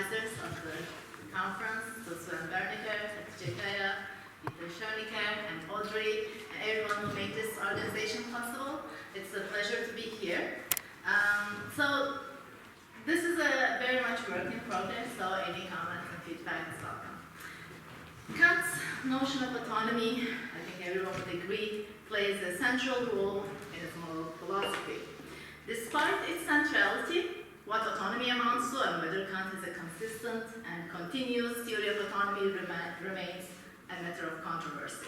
organizers of the conference, to Sven, Bernecker, Hatice, and Audrey, and everyone who made this organization possible. It's a pleasure to be here. So this is a very much work in progress, so any comments and feedback is welcome. Kant's notion of autonomy, I think everyone would agree, plays a central role in his moral philosophy. Despite its centrality, what autonomy amounts to and whether Kant is a consistent and continuous theory of autonomy remains a matter of controversy.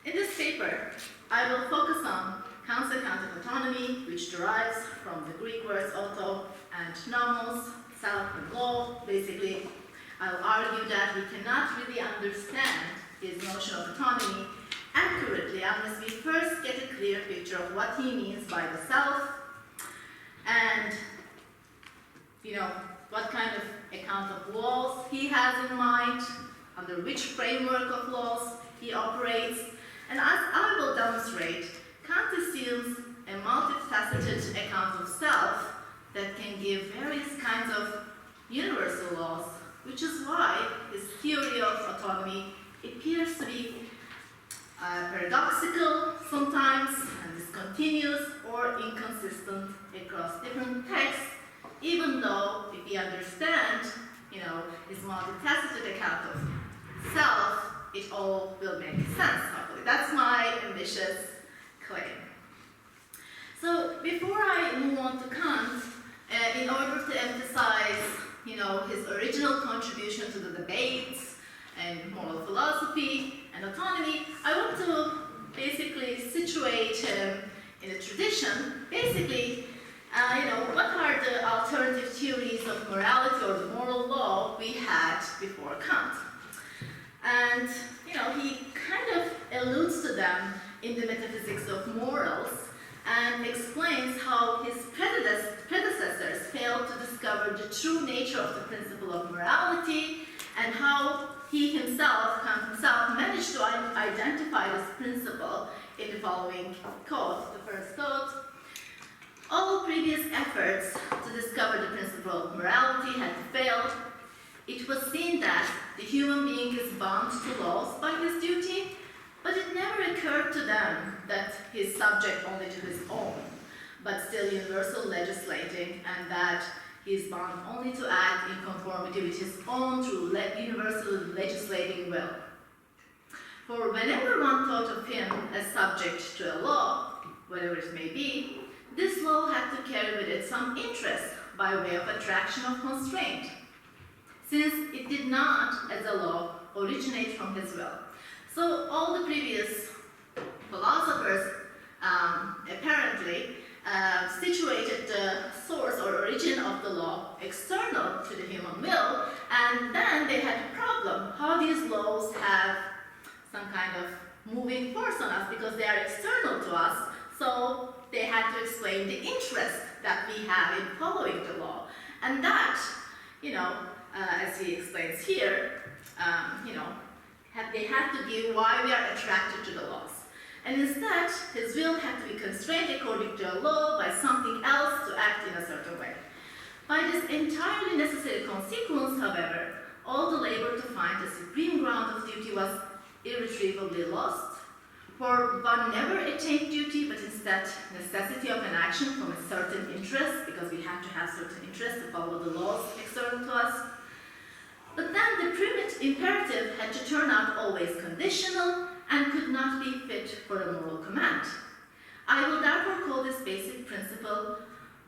In this paper, I will focus on Kant's account of autonomy, which derives from the Greek words auto and nomos, self and law. Basically, I'll argue that we cannot really understand his notion of autonomy accurately unless we first get a clear picture of what he means by the self and, what kind of account of laws he has in mind, under which framework of laws he operates. And as I will demonstrate, Kant assumes a multifaceted account of self that can give various kinds of universal laws, which is why his theory of autonomy appears to be paradoxical sometimes, and discontinuous or inconsistent across different texts, even though if we understand, his multifaceted account of self, it all will make sense, hopefully. That's my ambitious claim. So before I move on to Kant, in order to emphasize, his original contribution to the debates and moral philosophy and autonomy, I want to basically situate him in a tradition. Basically, what are the alternative theories of morality or the moral law we had before Kant? And, he kind of alludes to them in the Metaphysics of Morals and explains how his predecessors failed to discover the true nature of the principle of morality and how he himself, Kant himself, managed to identify this principle in the following quote, the first quote. All previous efforts to discover the principle of morality had failed. It was seen that the human being is bound to laws by his duty, but it never occurred to them that he is subject only to his own, but still universal legislating, and that he is bound only to act in conformity with his own true universal legislating will. For whenever one thought of him as subject to a law, whatever it may be, this law had to carry with it some interest by way of attraction or constraint, since it did not, as a law, originate from his will. So all the previous philosophers apparently situated the source or origin of the law external to the human will, and then they had a problem. How these laws have some kind of moving force on us because they are external to us, so they had to explain the interest that we have in following the law. And that, as he explains here, they had to give why we are attracted to the laws. And instead, his will had to be constrained according to a law by something else to act in a certain way. By this entirely necessary consequence, however, all the labor to find the supreme ground of duty was irretrievably lost, for one never attained duty, but instead necessity of an action from a certain interest, because we have to have certain interest to follow the laws external to us. But then the primitive imperative had to turn out always conditional and could not be fit for a moral command. I will therefore call this basic principle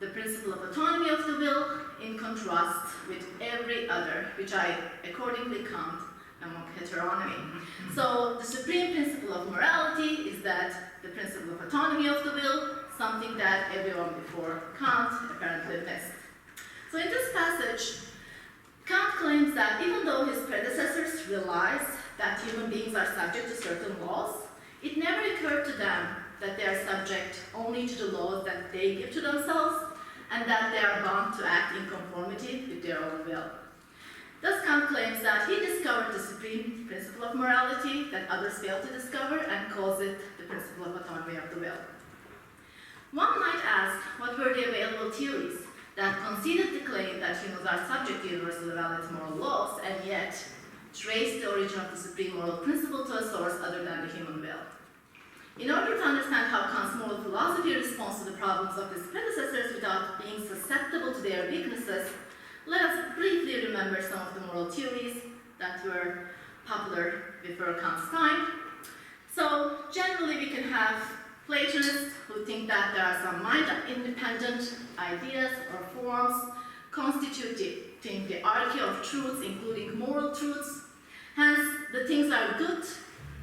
the principle of autonomy of the will, in contrast with every other, which I accordingly count among heteronomy. So the supreme principle of morality is that the principle of autonomy of the will, something that everyone before Kant apparently missed. So in this passage, Kant claims that even though his predecessors realized that human beings are subject to certain laws, it never occurred to them that they are subject only to the laws that they give to themselves, and that they are bound to act in conformity with their own will. Thus Kant claims that he discovered the supreme principle of morality that others failed to discover, and calls it the principle of autonomy of the will. One might ask, what were the available theories that conceded the claim that humans are subject to universally valid moral laws and yet traced the origin of the supreme moral principle to a source other than the human will. In order to understand how Kant's moral philosophy responds to the problems of his predecessors without being susceptible to their weaknesses, let us briefly remember some of the moral theories that were popular before Kant's time. So generally we can have Platonists who think that there are some mind-independent ideas or forms constituting the archy of truths, including moral truths. Hence, the things are good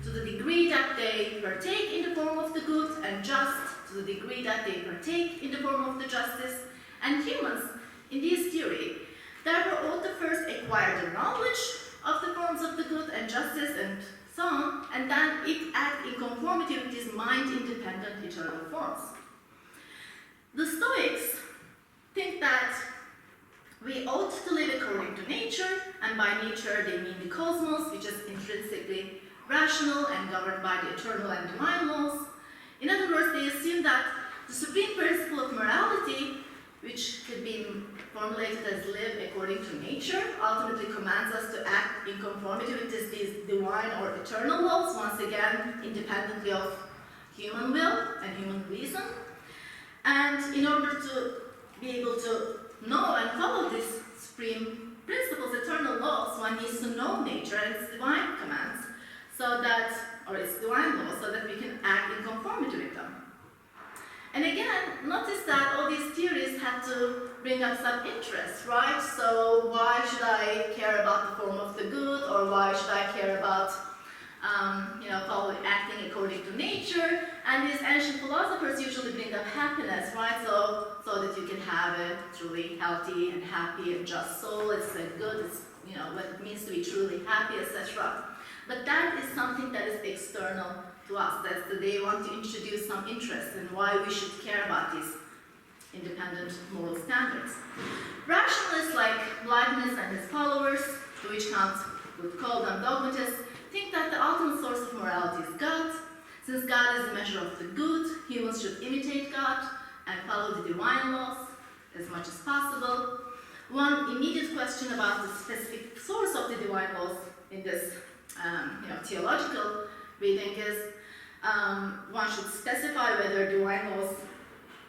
to the degree that they partake in the form of the good, and just to the degree that they partake in the form of the justice. And humans, in this theory, therefore ought to first acquire the knowledge of the forms of the good and justice and so on, and then it act in conformity with these mind-independent eternal forms. The Stoics think that we ought to live according to nature, and by nature they mean the cosmos, which is intrinsically rational and governed by the eternal and divine laws. In other words, they assume that the supreme principle of morality, which could be formulated as live according to nature, ultimately commands us to act in conformity with these divine or eternal laws, once again, independently of human will and human reason. And in order to be able to know and follow these supreme principles, eternal laws, one needs to know nature and its divine commands, so that, or its divine laws, so that we can act in conformity with them. And again, notice that all these theories had to bring up some interest, right? So why should I care about the form of the good, or why should I care about, acting according to nature? And these ancient philosophers usually bring up happiness, right? So that you can have a truly healthy and happy and just soul. It's good. It's what it means to be truly happy, etc. But that is something that is external to us. That's that they want to introduce some interest in why we should care about these independent moral standards. Rationalists like Leibniz and his followers, to which Kant would call them dogmatists, think that the ultimate source of morality is God. Since God is the measure of the good, humans should imitate God and follow the divine laws as much as possible. One immediate question about the specific source of the divine laws in this theological reading is one should specify whether divine laws,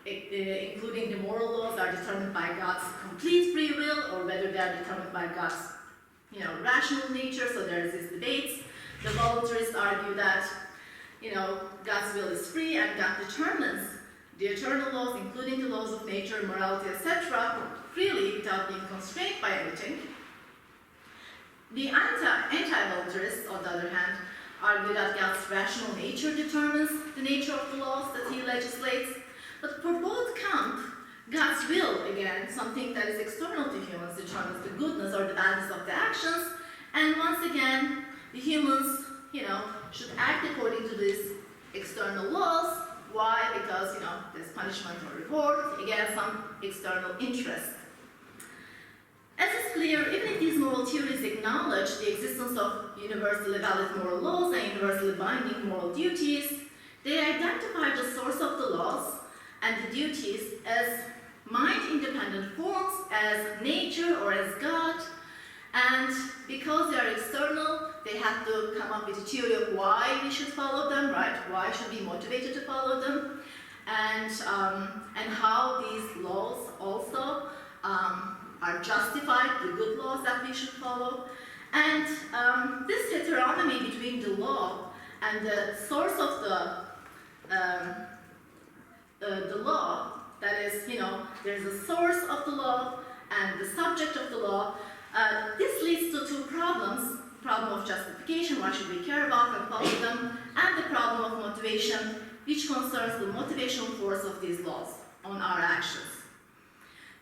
including the moral laws, are determined by God's complete free will, or whether they are determined by God's rational nature. So there is this debate. The voluntarists argue that God's will is free and God determines the eternal laws, including the laws of nature, morality, etc., freely without being constrained by anything. The anti-voluntarists, on the other hand, argue that God's rational nature determines the nature of the laws that he legislates. But for both camps, God's will, again, something that is external to humans, determines the goodness or the badness of the actions. And once again, the humans, should act according to these external laws. Why? Because, there's punishment or reward. Again, some external interest. As is clear, even if these moral theories acknowledge the existence of universally valid moral laws and universally binding moral duties, they identify the source of the laws and the duties as mind-independent forms, as nature or as God, and because they are external, they have to come up with a theory of why we should follow them, right? Why should we be motivated to follow them, and how these laws also are justified, the good laws that we should follow. And this heteronomy between the law and the source of the law, that is, there's a source of the law and the subject of the law, this leads to two problems. Problem of justification, why should we care about and follow them, and the problem of motivation, which concerns the motivational force of these laws on our actions.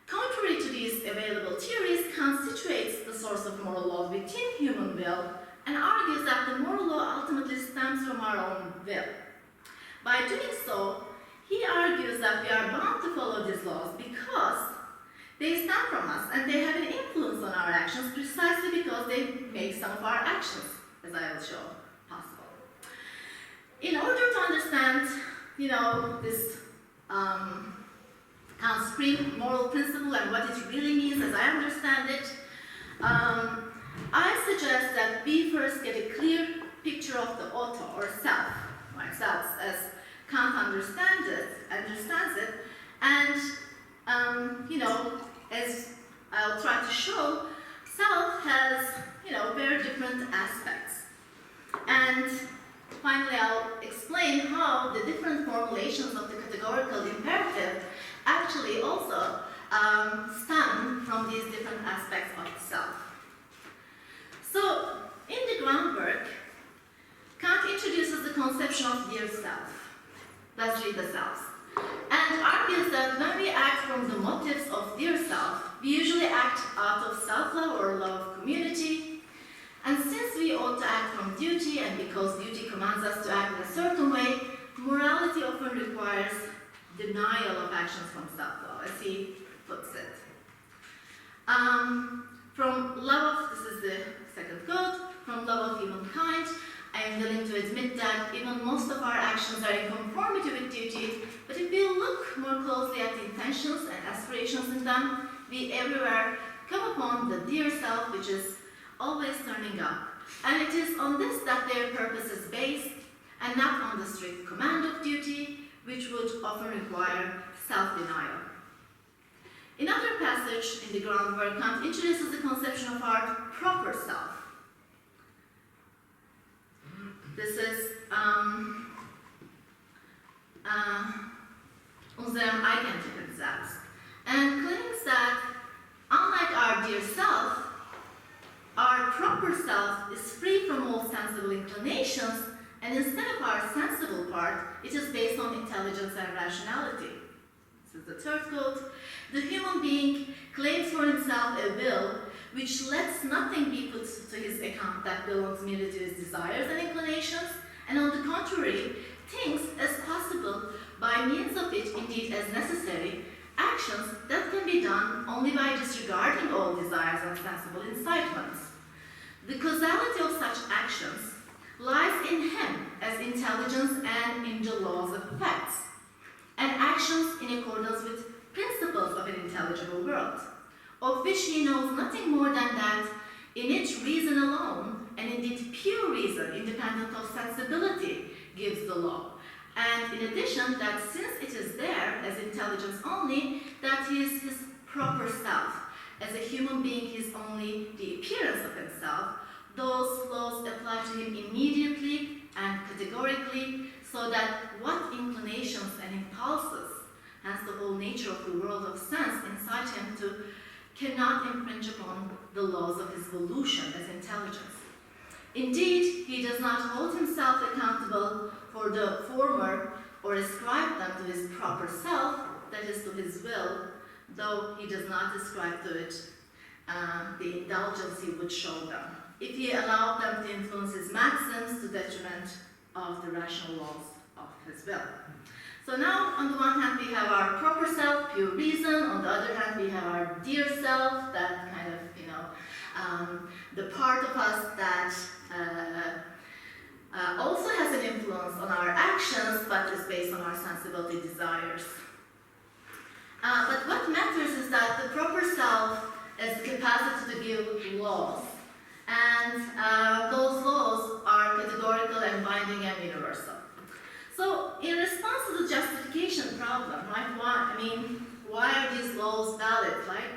Contrary to these available theories, Kant situates the source of moral laws within human will and argues that the moral law ultimately stems from our own will. By doing so, he argues that we are bound to follow these laws because they stem from us and they have an influence on our actions precisely because they make some of our actions, as I will show, possible. In order to understand, this Kant's supreme moral principle and what it really means as I understand it, I suggest that we first get a clear picture of the auto or self, right? Self as Kant understands it, and you know, as I'll try to show, self has, you know, very different aspects. And finally, I'll explain how the different formulations of the categorical imperative actually also stem from these different aspects of self. So, in the groundwork, Kant introduces the conception of dear self. Let's read the selves. And argues that when we act from the motives of dear self, we usually act out of self-love or love of community. And since we ought to act from duty, and because duty commands us to act in a certain way, morality often requires denial of actions from self-love, as he puts it. From love of, this is the second quote, from love of humankind, I am willing to admit that even most of our actions are in conformity with duty, but if we look more closely at the intentions and aspirations in them, we everywhere come upon the dear self, which is always turning up. And it is on this that their purpose is based, and not on the strict command of duty, which would often require self-denial. In another passage in the groundwork, Kant introduces the conception of our proper self. This is unserem eigentlichen Selbst, and claims that unlike our dear self, our proper self is free from all sensible inclinations, and instead of our sensible part, it is based on intelligence and rationality. This is the third quote. The human being claims for himself a will which lets nothing be put to his account that belongs merely to his desires and inclinations, and on the contrary, thinks as possible, by means of it, indeed as necessary, actions that can be done only by disregarding all desires and sensible incitements. The causality of such actions lies in him as intelligence and in the laws of effects, and actions in accordance with principles of an intelligible world, of which he knows nothing more than that in it reason alone, and indeed pure reason, independent of sensibility, gives the law. And in addition, that since it is there as intelligence only, that he is his proper self. As a human being, he is only the appearance of himself. Those laws apply to him immediately and categorically, so that what inclinations and impulses, hence the whole nature of the world of sense inside him, cannot infringe upon the laws of his volition as intelligence. Indeed, he does not hold himself accountable for the former or ascribe them to his proper self, that is, to his will, though he does not ascribe to it the indulgence he would show them, if he allowed them to influence his maxims to detriment of the rational laws of his will. So now, on the one hand, we have our proper self, pure reason. On the other hand, we have our dear self, that kind of, the part of us that also has an influence on our actions, but is based on our sensibility desires. But what matters is that the proper self has the capacity to give laws, and those laws are categorical and binding and universal. So, in response to the justification problem, right? Why are these laws valid, right?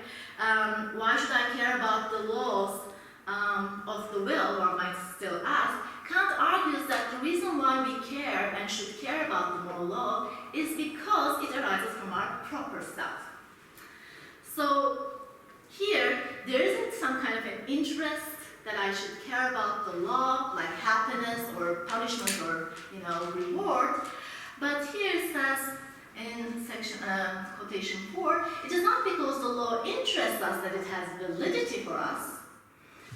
Why should I care about the laws of the will, or I might still ask? Kant argues that the reason why we care and should care about the moral law is because it arises from our proper self. So, here, there isn't some kind of an interest that I should care about the law, like happiness or punishment or, reward. But here it says in section quotation 4, it is not because the law interests us that it has validity for us,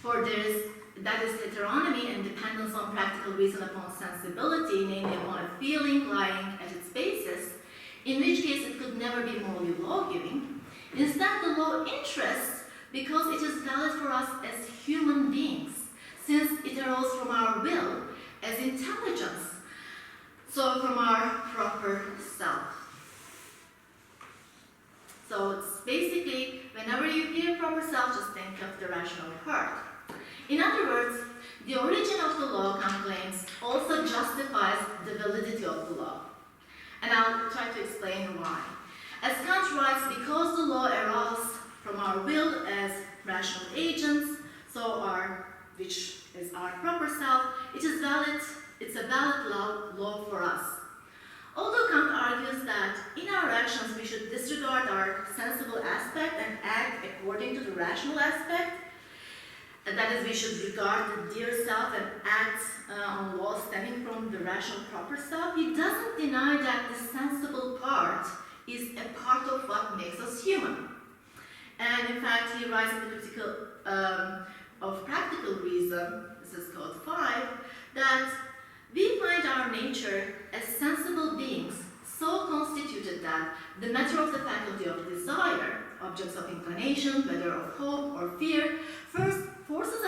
for that is heteronomy and dependence on practical reason upon sensibility, namely upon a feeling lying at its basis, in which case it could never be morally law-giving. Instead, the law interests because it is valid for us as human beings, since it arose from our will as intelligence, so from our proper self. So it's basically, whenever you hear proper self, just think of the rational part. In other words, the origin of the law, Kant claims, also justifies the validity of the law. And I'll try to explain why. As Kant writes, because the law arises from our will as rational agents, which is our proper self, it is valid, it's a valid law for us. Although Kant argues that in our actions we should disregard our sensible aspect and act according to the rational aspect, and that is, we should regard the dear self and act on laws stemming from the rational proper self, he doesn't deny that the sensible part is a part of what makes us human. And in fact, he writes in the Critical of Practical Reason, this is code 5, that we find our nature as sensible beings so constituted that the matter of the faculty of desire, objects of inclination, whether of hope or fear, first forces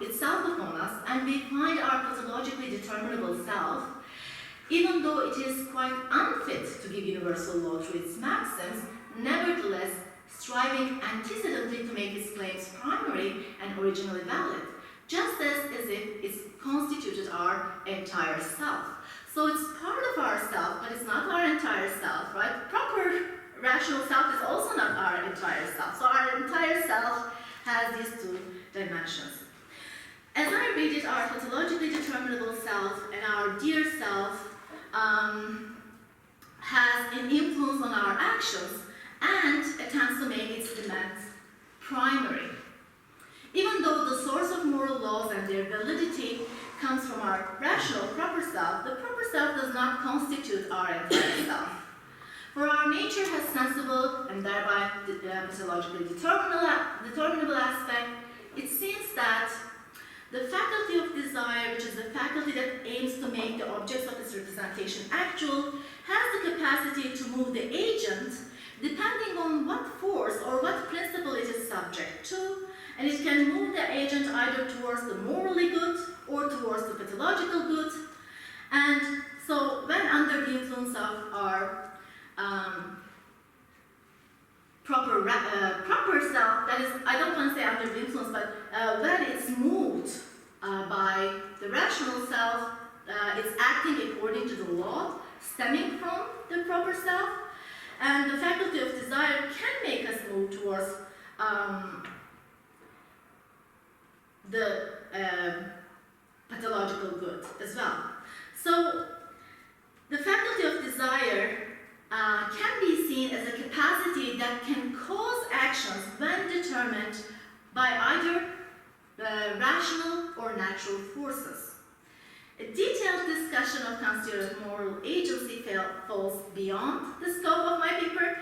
itself upon us, and we find our pathologically determinable self, even though it is quite unfit to give universal law through its maxims, nevertheless striving antecedently to make its claims primary and originally valid, just as if it's constituted our entire self. So it's part of ourself, but it's not our entire self, right? Proper rational self is also not our entire self. So our entire self has these two dimensions. As I read it, our pathologically determinable self and our dear self has an influence on our actions and attempts to make its demands primary. Even though the source of moral laws and their validity comes from our rational proper self, the proper self does not constitute our entire self. For our nature has sensible and thereby pathologically determinable aspect, it seems that the faculty of desire, which is the faculty that aims to make the objects of its representation actual, has the capacity to move the agent depending on what force or what principle it is subject to, and it can move the agent either towards the morally good or towards the pathological good. And so when under the influence of our proper self, that is, I don't want to say under the influence, but when it's moved by the rational self, it's acting according to the law stemming from the proper self, and the faculty of desire can make us move towards the pathological good as well. So the faculty of desire can be seen as a capacity that can cause actions when determined by either rational or natural forces. A detailed discussion of Kant's theory of moral agency falls beyond the scope of my paper.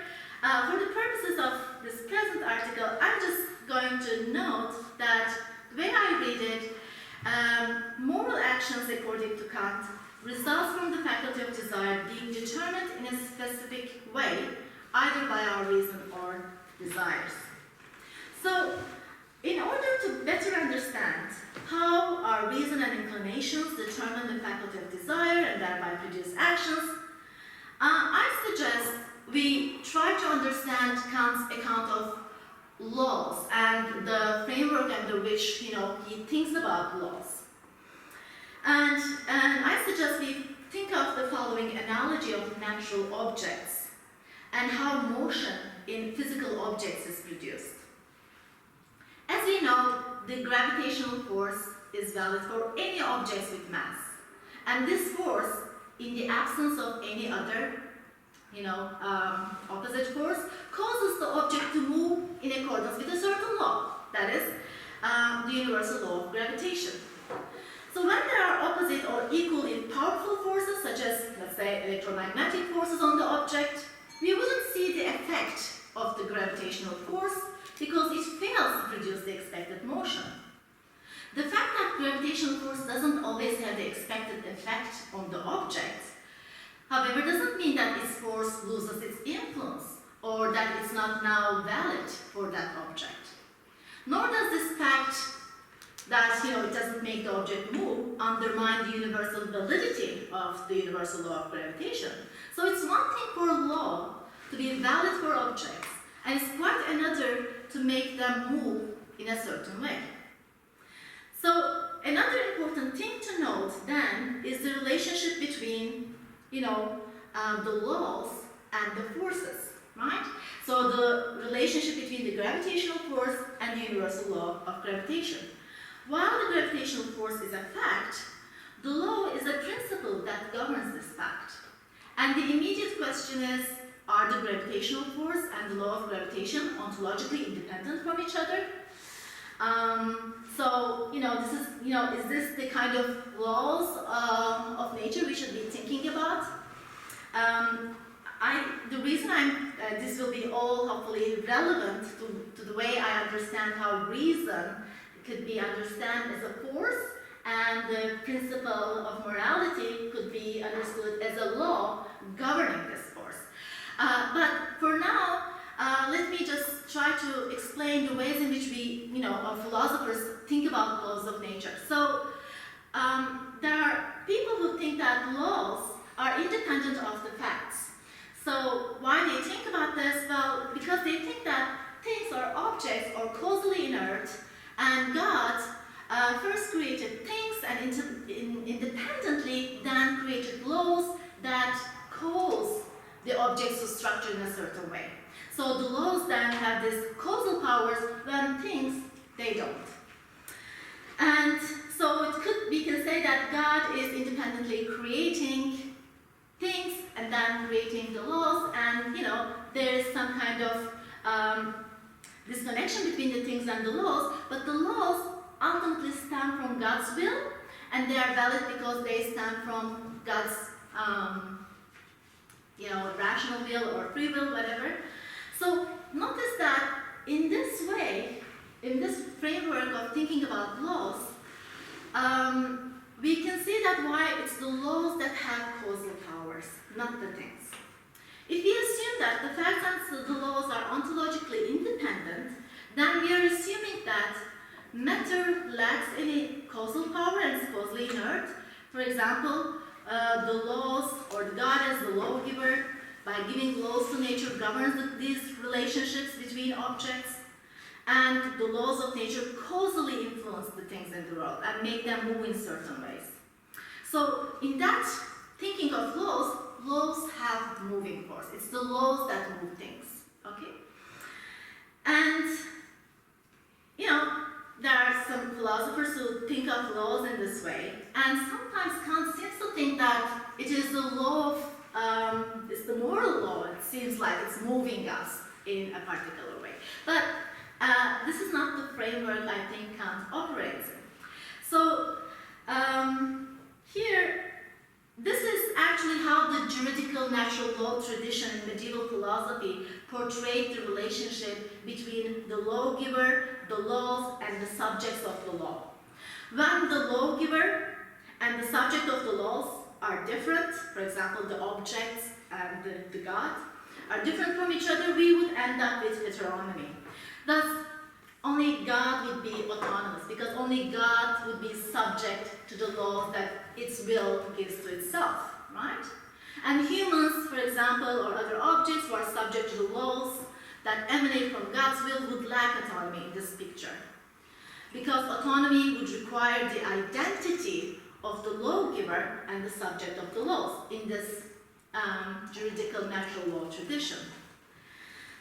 For the purposes of this present article, I'm just going to note that the way I read it, moral actions according to Kant results from the faculty of desire being determined in a specific way, either by our reason or desires. So, in order to better understand how our reason and inclinations determine the faculty of desire and thereby produce actions, I suggest we try to understand Kant's account of laws and the framework under which he thinks about laws. And I suggest we think of the following analogy of natural objects and how motion in physical objects is produced. As we know, the gravitational force is valid for any objects with mass. And this force, in the absence of any other opposite force, causes the object to move in accordance with a certain law, that is, the universal law of gravitation. So when there are opposite or equally powerful forces, such as, let's say, electromagnetic forces on the object, we wouldn't see the effect of the gravitational force because it fails to produce the expected motion. The fact that gravitational force doesn't always have the expected effect on the object, however, doesn't mean that its force loses its influence or that it's not now valid for that object. Nor does this fact that it doesn't make the object move undermine the universal validity of the universal law of gravitation. So it's one thing for a law to be valid for objects and it's quite another to make them move in a certain way. So another important thing to note then is the relationship between, the laws and the forces, right? So the relationship between the gravitational force and the universal law of gravitation. While the gravitational force is a fact, the law is a principle that governs this fact. And the immediate question is, are the gravitational force and the law of gravitation ontologically independent from each other? Is this the kind of laws of nature we should be thinking about? The reason this will be all hopefully relevant to the way I understand how reason could be understood as a force, and the principle of morality could be understood as a law governing this force. But for now, let me just try to explain the ways in which we, philosophers think about laws of nature. So there are people who think that laws are independent of the facts. So why they think about this? Well, because they think that things or objects are causally inert, and God first created things and independently then created laws that cause the objects to structure in a certain way. So the laws then have these causal powers when things, they don't. And so we can say that God is independently creating things and then creating the laws, and there is some kind of disconnection between the things and the laws, but the laws ultimately stem from God's will, and they are valid because they stem from God's rational will or free will, whatever. So notice that in this way, in this framework of thinking about laws, we can see that why it's the laws that have causal powers, not the things. If we assume that the facts and the laws are ontologically independent, then we are assuming that matter lacks any causal power and is causally inert. For example, the laws, or the God as the lawgiver, by giving laws to nature, governs these relationships between objects, and the laws of nature causally influence the things in the world and make them move in certain ways. So in that thinking of laws, laws have moving force. It's the laws that move things, okay? And, there are some philosophers who think of laws in this way, and sometimes Kant seems to think that it is the law of, it's the moral law, it seems like it's moving us in a particular way. But this is not the framework I think Kant operates in. So here, this is actually how the juridical natural law tradition in medieval philosophy portrayed the relationship between the lawgiver, the laws, and the subjects of the law. When the lawgiver and the subject of the laws are different, for example, the objects and the God are different from each other, we would end up with heteronomy. Thus, only God would be autonomous, because only God would be subject to the laws that its will gives to itself, right? And humans, for example, or other objects who are subject to the laws that emanate from God's will would lack autonomy in this picture. Because autonomy would require the identity of the lawgiver and the subject of the laws in this juridical natural law tradition.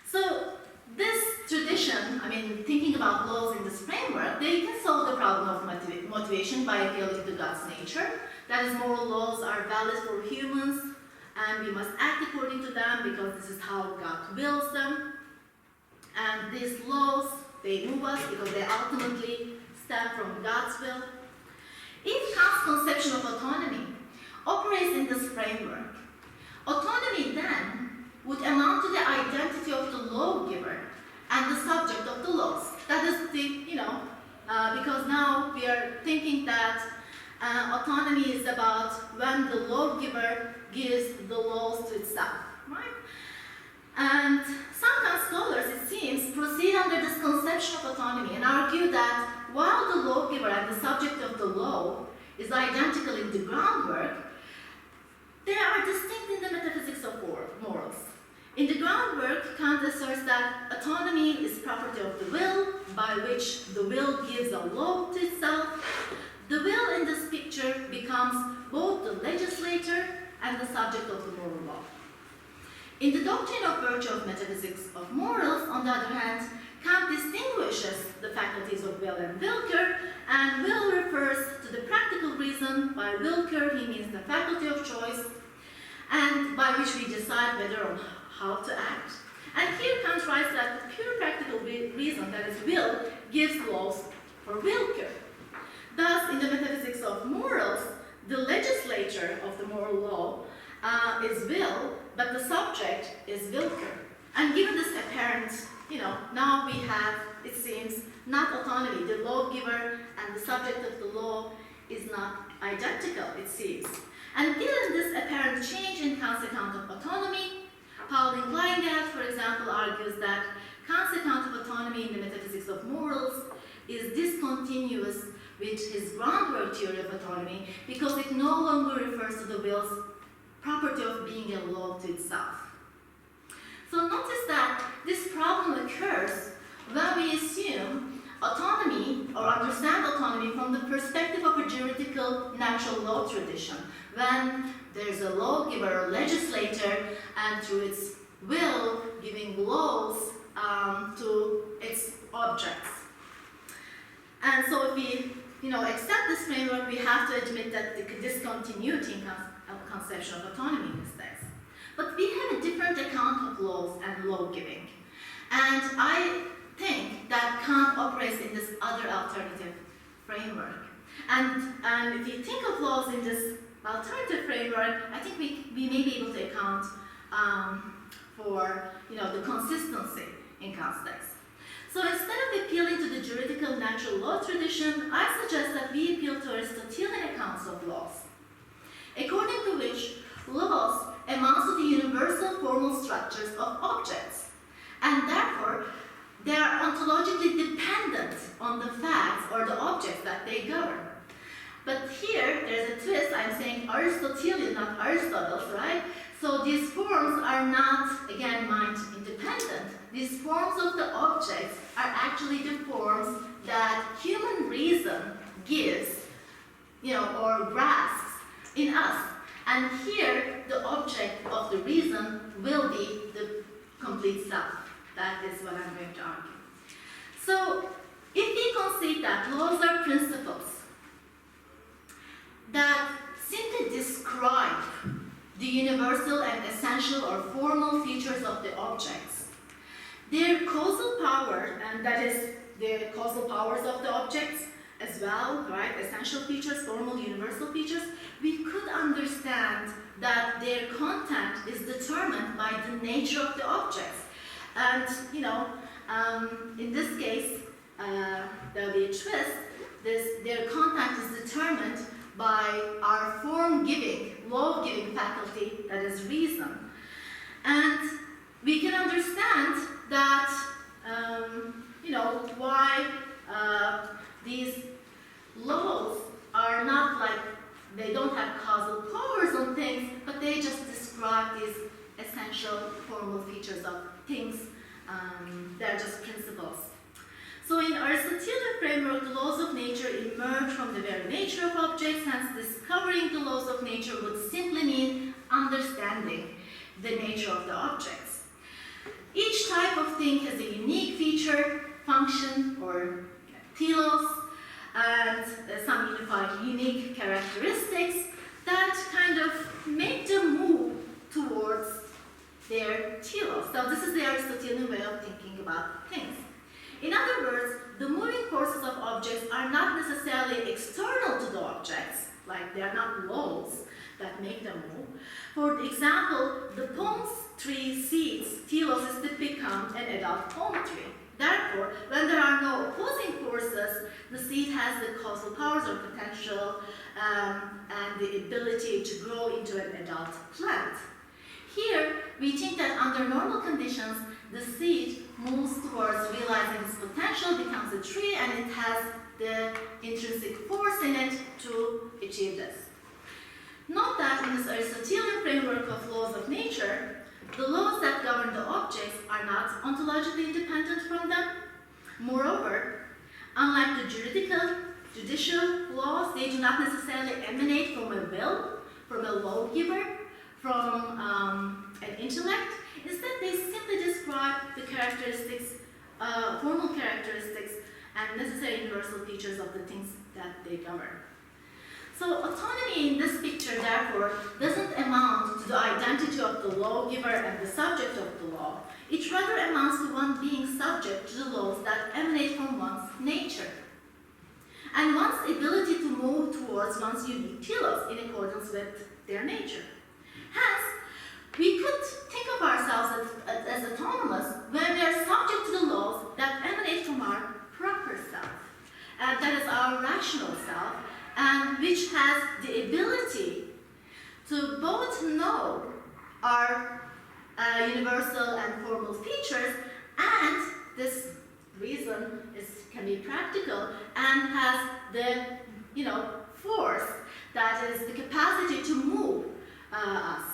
So this tradition, thinking about laws in this framework, they can solve the problem of motivation by appealing to God's nature. That is, moral laws are valid for humans, and we must act according to them because this is how God wills them. And these laws, they move us because they ultimately stem from God's will. If Kant's conception of autonomy operates in this framework, autonomy then would amount to the identity of the lawgiver and the subject of the laws. That is because now we are thinking that autonomy is about when the lawgiver gives the laws to itself, right? And some Kant scholars, it seems, proceed under this conception of autonomy and argue that while the lawgiver and the subject of the law is identical in the groundwork, they are distinct in the metaphysics of morals. In the groundwork, Kant asserts that autonomy is property of the will, by which the will gives a law to itself. The will in this picture becomes both the legislator and the subject of the moral law. In the doctrine of virtue of metaphysics of morals, on the other hand, Kant distinguishes the faculties of will and Willkür, and will refers to the practical reason. By Willkür, he means the faculty of choice, and by which we decide whether or how to act. And here Kant writes that the pure practical reason, that is will, gives laws for Willkür. Thus, in the metaphysics of morals, the legislator of the moral law is will, but the subject is Willkür. And given this apparent, now we have, it seems, not autonomy. The lawgiver and the subject of the law is not identical, it seems. And given this apparent change in Kant's account of autonomy, Paul Kleingeld, for example, argues that Kant's account of autonomy in the metaphysics of morals is discontinuous with his groundwork theory of autonomy because it no longer refers to the will's property of being a law to itself. So notice that this problem occurs when we assume autonomy or understand autonomy from the perspective of a juridical natural law tradition, when there's a lawgiver or legislator and through its will giving laws to its objects. And so if we accept this framework, we have to admit that the discontinuity in conception of autonomy in this text. But we have a different account of laws and law giving. And I think that Kant operates in this other alternative framework. And if you think of laws in this alternative framework, I think we may be able to account for the consistency in Kant's text. So instead of appealing to the juridical natural law tradition, I suggest that we appeal to Aristotelian accounts of laws, according to which laws amount to the universal formal structures of objects, and therefore they are ontologically dependent on the facts or the objects that they govern. But here, there's a twist. I'm saying Aristotelian, not Aristotle's, right? So these forms are not, again, mind-independent. These forms of the objects are actually the forms that human reason gives, or grasps in us. And here, the object of the reason will be the complete self. That is what I'm going to argue. So, if we concede that laws are principles that simply describe the universal and essential or formal features of the objects, their causal power, and that is the causal powers of the objects as well, right? Essential features, formal, universal features, we could understand that their content is determined by the nature of the objects. And, in this case, there'll be a twist. Their content is determined by our form-giving, law-giving faculty, that is reason. And we can understand that, why these laws are not like, they don't have causal powers on things, but they just describe these essential formal features of things. They're just principles. So in Aristotelian framework, the laws of nature emerge from the very nature of objects, hence discovering the laws of nature would simply mean understanding the nature of the objects. Each type of thing has a unique feature, function, or telos, and some unique characteristics that kind of make them move towards their telos. So this is the Aristotelian way of thinking about things. In other words, the moving forces of objects are not necessarily external to the objects, like they are not laws that make them move. For example, the palm tree seeds telos is to become an adult palm tree. Therefore, when there are no opposing forces, the seed has the causal powers or potential and the ability to grow into an adult plant. Here, we think that under normal conditions, the seed moves towards realizing its potential, becomes a tree, and it has the intrinsic force in it to achieve this. Note that in this Aristotelian framework of laws of nature, the laws that govern the objects are not ontologically independent from them. Moreover, unlike the judicial laws, they do not necessarily emanate from a will, from a lawgiver, from an intellect. Instead, they simply describe the characteristics, formal characteristics, and necessary universal features of the things that they govern. So autonomy in this picture, therefore, doesn't amount to the identity of the lawgiver and the subject of the law. It rather amounts to one being subject to the laws that emanate from one's nature, and one's ability to move towards one's unique telos in accordance with their nature. Hence, we could think of ourselves as autonomous when we are subject to the laws that emanate from our proper self, that is our rational self, and which has the ability to both know our universal and formal features, and this reason can be practical and has the force, that is the capacity to move us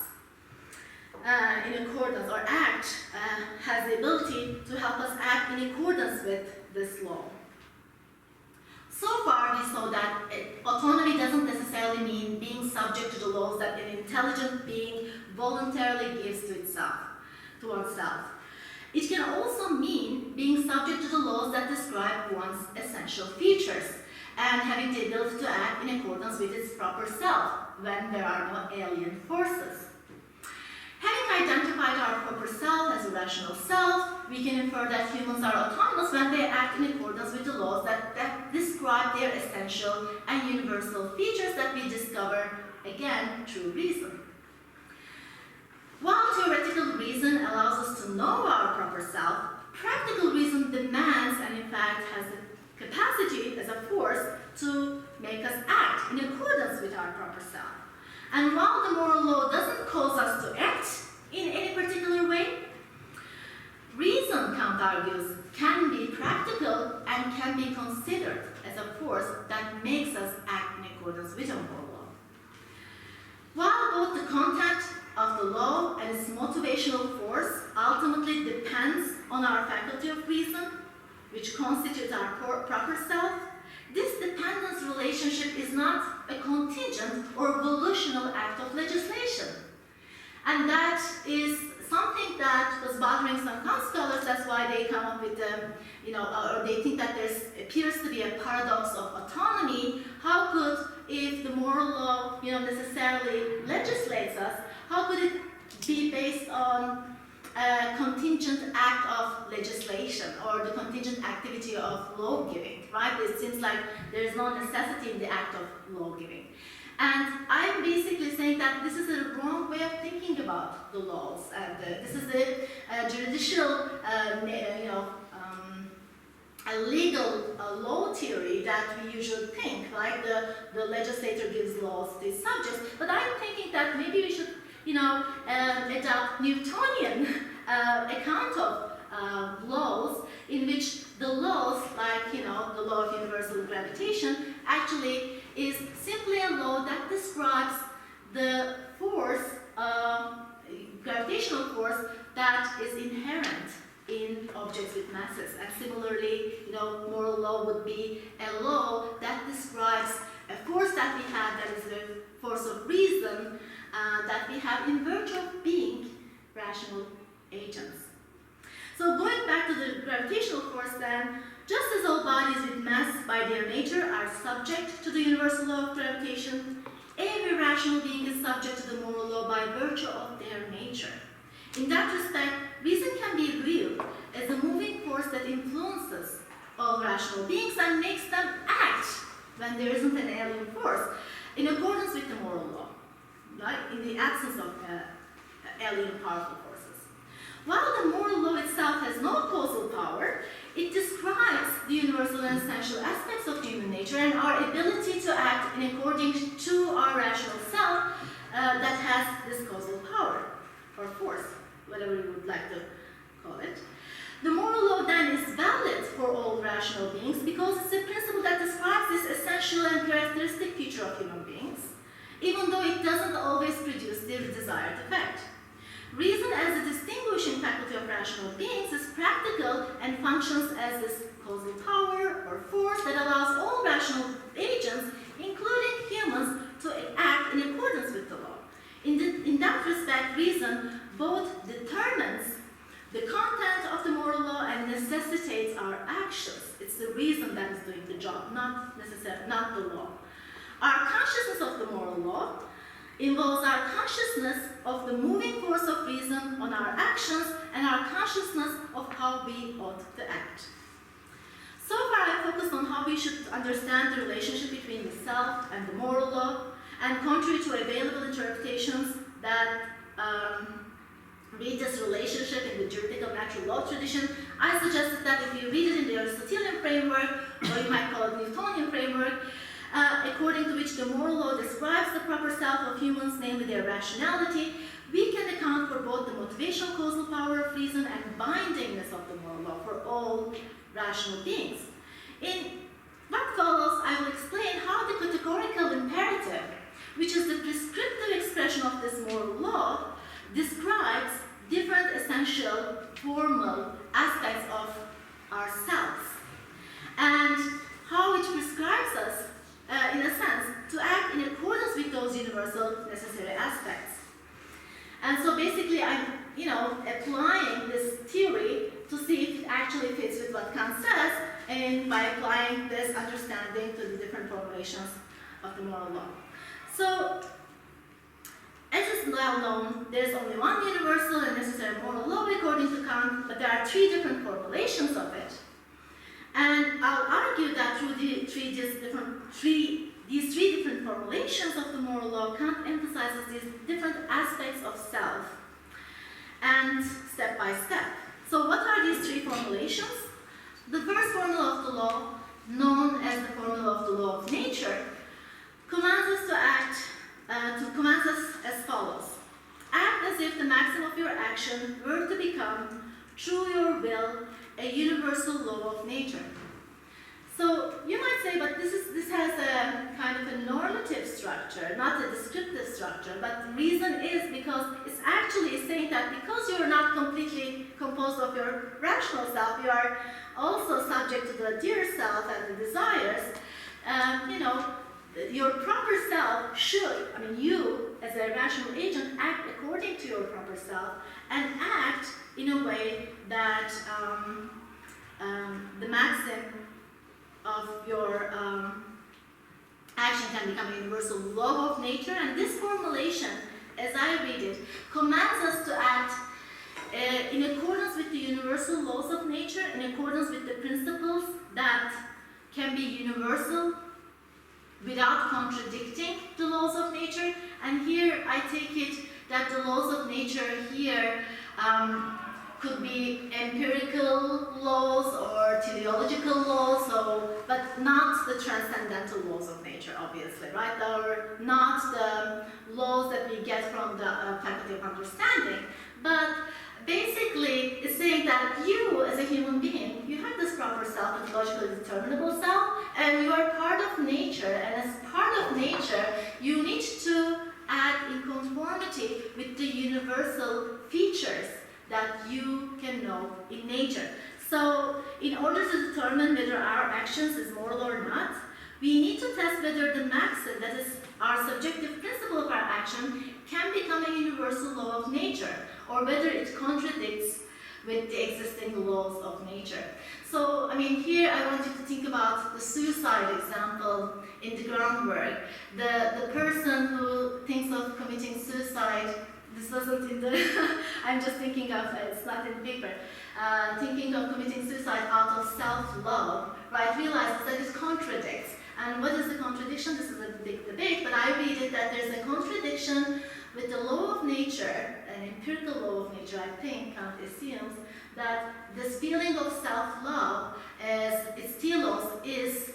in accordance, or act, has the ability to help us act in accordance with this law. So far, we saw that autonomy doesn't necessarily mean being subject to the laws that an intelligent being voluntarily gives to itself, to oneself. It can also mean being subject to the laws that describe one's essential features and having the ability to act in accordance with its proper self when there are no alien forces. Having identified our proper self as a rational self, we can infer that humans are autonomous when they act in accordance with the laws that describe their essential and universal features that we discover, again, through reason. While theoretical reason allows us to know our proper self, practical reason demands, and in fact has the capacity as a force to make us act in accordance with our proper self. And while the moral law doesn't cause us to act in any particular way, reason, Kant argues, can be practical and can be considered as a force that makes us act in accordance with a moral law. While both the content of the law and its motivational force ultimately depends on our faculty of reason, which constitutes our proper self, this dependence relationship is not a contingent or volitional act of legislation. And that is something that was bothering some Kant scholars. That's why they come up with or they think that there appears to be a paradox of autonomy. How could, if the moral law necessarily legislates us, how could it be based on a contingent act of legislation or the contingent activity of law giving, right? It seems like there is no necessity in the act of law giving. And I'm basically saying that this is a wrong way of thinking about the laws, and this is a judicial, a legal law theory that we usually think, like the legislator gives laws to its subjects. But I'm thinking that maybe we should adopt Newtonian account of laws, in which the laws, like the law of universal gravitation, actually is simply a law that describes the force, gravitational force, that is inherent in objects with masses. And similarly, moral law would be a law that describes a force that we have, that is the force of reason, that we have in virtue of being rational agents. So going back to the gravitational force then, just as all bodies with mass by their nature are subject to the universal law of gravitation, every rational being is subject to the moral law by virtue of their nature. In that respect, reason can be viewed as a moving force that influences all rational beings and makes them act when there isn't an alien force, in accordance with the moral law, right? In the absence of alien powerful forces. While the moral law itself has no causal power, it describes the universal and essential aspects of human nature and our ability to act in accordance to our rational self that has this causal power, or force, whatever you would like to call it. The moral law then is valid for all rational beings because it's a principle that describes this essential and characteristic feature of human beings, even though it doesn't always produce the desired effect. Reason as a distinguishing faculty of rational beings is practical and functions as this causal power or force that allows all rational agents, including humans, to act in accordance with the law. In that respect, reason both determines the content of the moral law and necessitates our actions. It's the reason that is doing the job, not the law. Our consciousness of the moral law involves our consciousness of the moving force of reason on our actions and our consciousness of how we ought to act. So far, I focused on how we should understand the relationship between the self and the moral law, and contrary to available interpretations that read this relationship in the juridical natural law tradition, I suggested that if you read it in the Aristotelian framework, or you might call it Newtonian framework, according to which the moral law describes the proper self of humans, namely their rationality, we can account for both the motivational causal power of reason and bindingness of the moral law for all rational beings. In what follows, I will explain how the categorical imperative, which is the prescriptive expression of this moral law, describes different essential formal aspects of ourselves, and how it prescribes us, in a sense, to act in accordance with those universal necessary aspects. And so basically I'm, applying this theory to see if it actually fits with what Kant says, and by applying this understanding to the different formulations of the moral law. So, as is well known, there's only one universal and necessary moral law according to Kant, but there are three different formulations of it. And I'll argue that through these three different formulations of the moral law, Kant emphasizes these different aspects of self, and step by step. So what are these three formulations? The first formula of the law, known as the formula of the law of nature, commands us as follows. Act as if the maxim of your action were to become, through your will, a universal law of nature. So you might say, but this has a kind of a normative structure, not a descriptive structure, but the reason is because it's actually saying that because you're not completely composed of your rational self, you are also subject to the dear self and the desires, your proper self should, you as a rational agent act according to your proper self and act in a way that the maxim of your action can become a universal law of nature. And this formulation, as I read it, commands us to act in accordance with the universal laws of nature, in accordance with the principles that can be universal without contradicting the laws of nature. And here I take it that the laws of nature here could be empirical laws or teleological laws, but not the transcendental laws of nature, obviously, right? Or not the laws that we get from the faculty of understanding. But basically, it's saying that you, as a human being, you have this proper self, this logically determinable self, and you are part of nature. And as part of nature, you need to act in conformity with the universal features that you can know in nature. So, in order to determine whether our actions is moral or not, we need to test whether the maxim, that is our subjective principle of our action, can become a universal law of nature, or whether it contradicts with the existing laws of nature. So, here I want you to think about the suicide example in the groundwork. The person who thinks of committing suicide, this wasn't in the, I'm just thinking of it, it's not in the paper, thinking of committing suicide out of self-love, right, realizes that it contradicts. And what is the contradiction? This is a big debate, but I read it that there's a contradiction with the law of nature, an empirical law of nature, I think Kant assumes, that this feeling of self-love, as its telos, is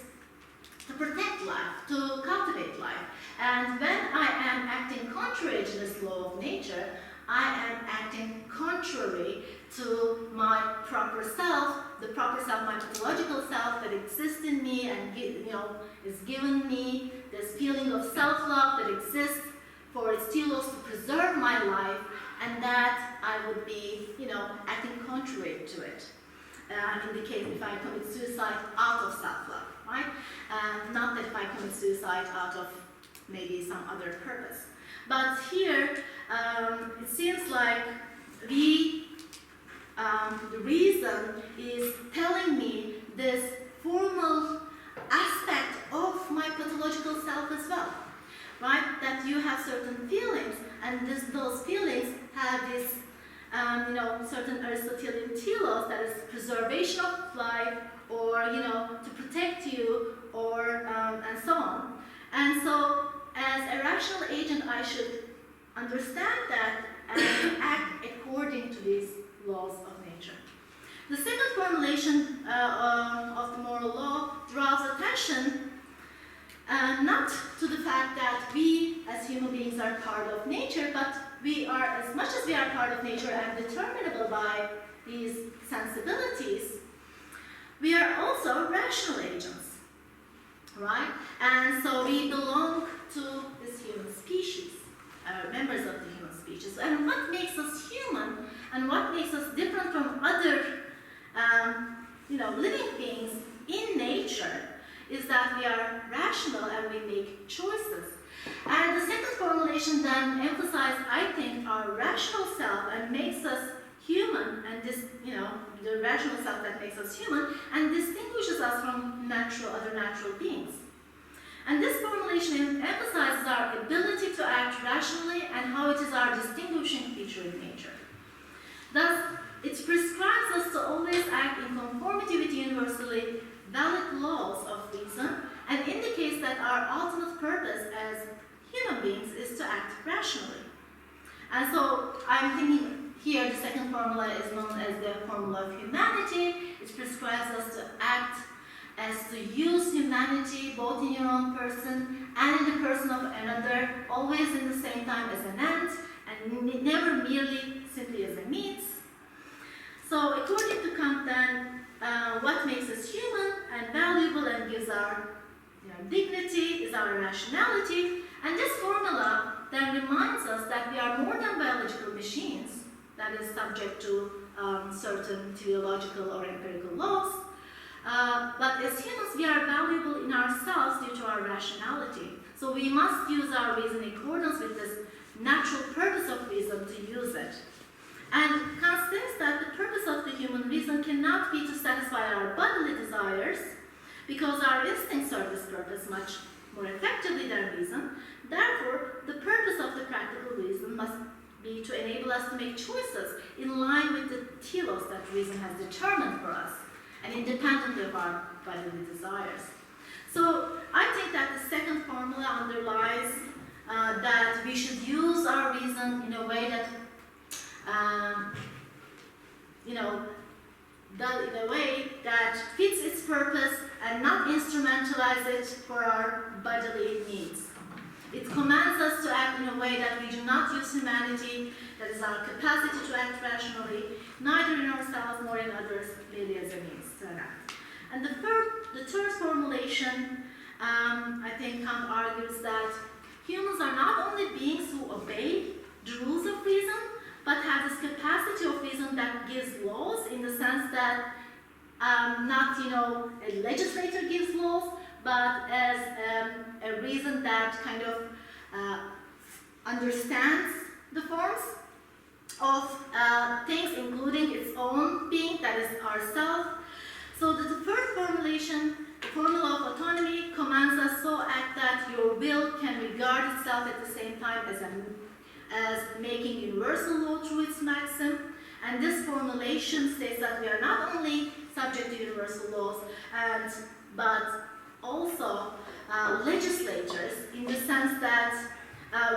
to protect life, to cultivate life. And when I am acting contrary to this law of nature, I am acting contrary to my proper self, the proper self, my pathological self that exists in me and is given me this feeling of self-love that exists for its telos to preserve my life, and that I would be, acting contrary to it. In the case if I commit suicide out of self-love, right? Not that if I commit suicide out of maybe some other purpose. But here, it seems like the reason is telling me this formal aspect of my pathological self as well, right? That you have certain feelings, and those feelings have this, certain Aristotelian telos, that is preservation of life, or, to protect you, or, and so on. And so, as a rational agent, I should understand that and act according to these laws of nature. The second formulation of the moral law draws attention not to the fact that we as human beings are part of nature, but we are, as much as we are part of nature and determinable by these sensibilities, we are also rational agents, right? And so we belong to this human species, members of the human species. And what makes us human and what makes us different from other living beings in nature is that we are rational and we make choices. And the second formulation then emphasizes, I think, our rational self and makes us human, and this, the rational self that makes us human and distinguishes us from other natural beings. And this formulation emphasizes our ability to act rationally and how it is our distinguishing feature in nature. Thus, it prescribes us to always act in conformity with universally valid laws of reason and indicates that our ultimate purpose as human beings is to act rationally. And so I'm thinking here the second formula is known as the formula of humanity. It prescribes us to act as to use humanity both in your own person and in the person of another, always in the same time as an end, and never merely simply as a means. So according to Kant then, what makes us human and valuable and gives our dignity is our rationality, and this formula then reminds us that we are more than biological machines that is subject to certain teleological or empirical laws. But as humans, we are valuable in ourselves due to our rationality. So we must use our reason in accordance with this natural purpose of reason to use it. And Kant thinks that the purpose of the human reason cannot be to satisfy our bodily desires, because our instincts serve this purpose much more effectively than reason. Therefore, the purpose of the practical reason must be to enable us to make choices in line with the telos that reason has determined for us, and independent of our bodily desires. So I think that the second formula underlies that we should use our reason in a way that, fits its purpose and not instrumentalize it for our bodily needs. It commands us to act in a way that we do not use humanity, that is our capacity to act rationally, neither in ourselves nor in others, merely as a means to an act. And the third formulation, I think Kant argues that humans are not only beings who obey the rules of reason, but have this capacity of reason that gives laws, in the sense that not, a legislator gives laws, but as a reason that kind of understands the forms of things, including its own being, that is ourself. So the third formulation, the formula of autonomy, commands us so act that your will can regard itself at the same time as making universal law through its maxim. And this formulation states that we are not only subject to universal laws, but also legislators, in the sense that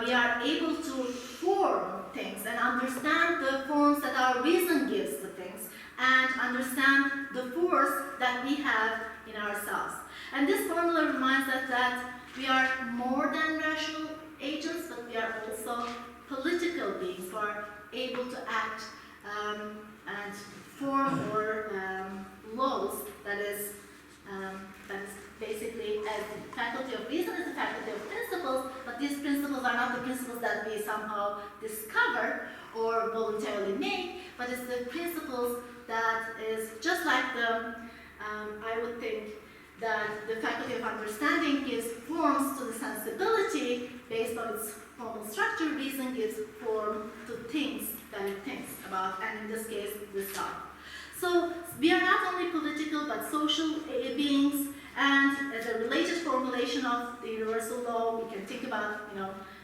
we are able to form things and understand the forms that our reason gives to things, and understand the force that we have in ourselves. And this formula reminds us that we are more than rational agents, but we are also political beings who are able to act and form or laws that is basically as the faculty of reason is the faculty of principles, but these principles are not the principles that we somehow discover or voluntarily make, but it's the principles that is just like the, I would think that the faculty of understanding gives forms to the sensibility based on its formal structure. Reason gives form to things that it thinks about, and in this case, the self. So we are not only political but social beings, and as a related formulation of the universal law, we can think about,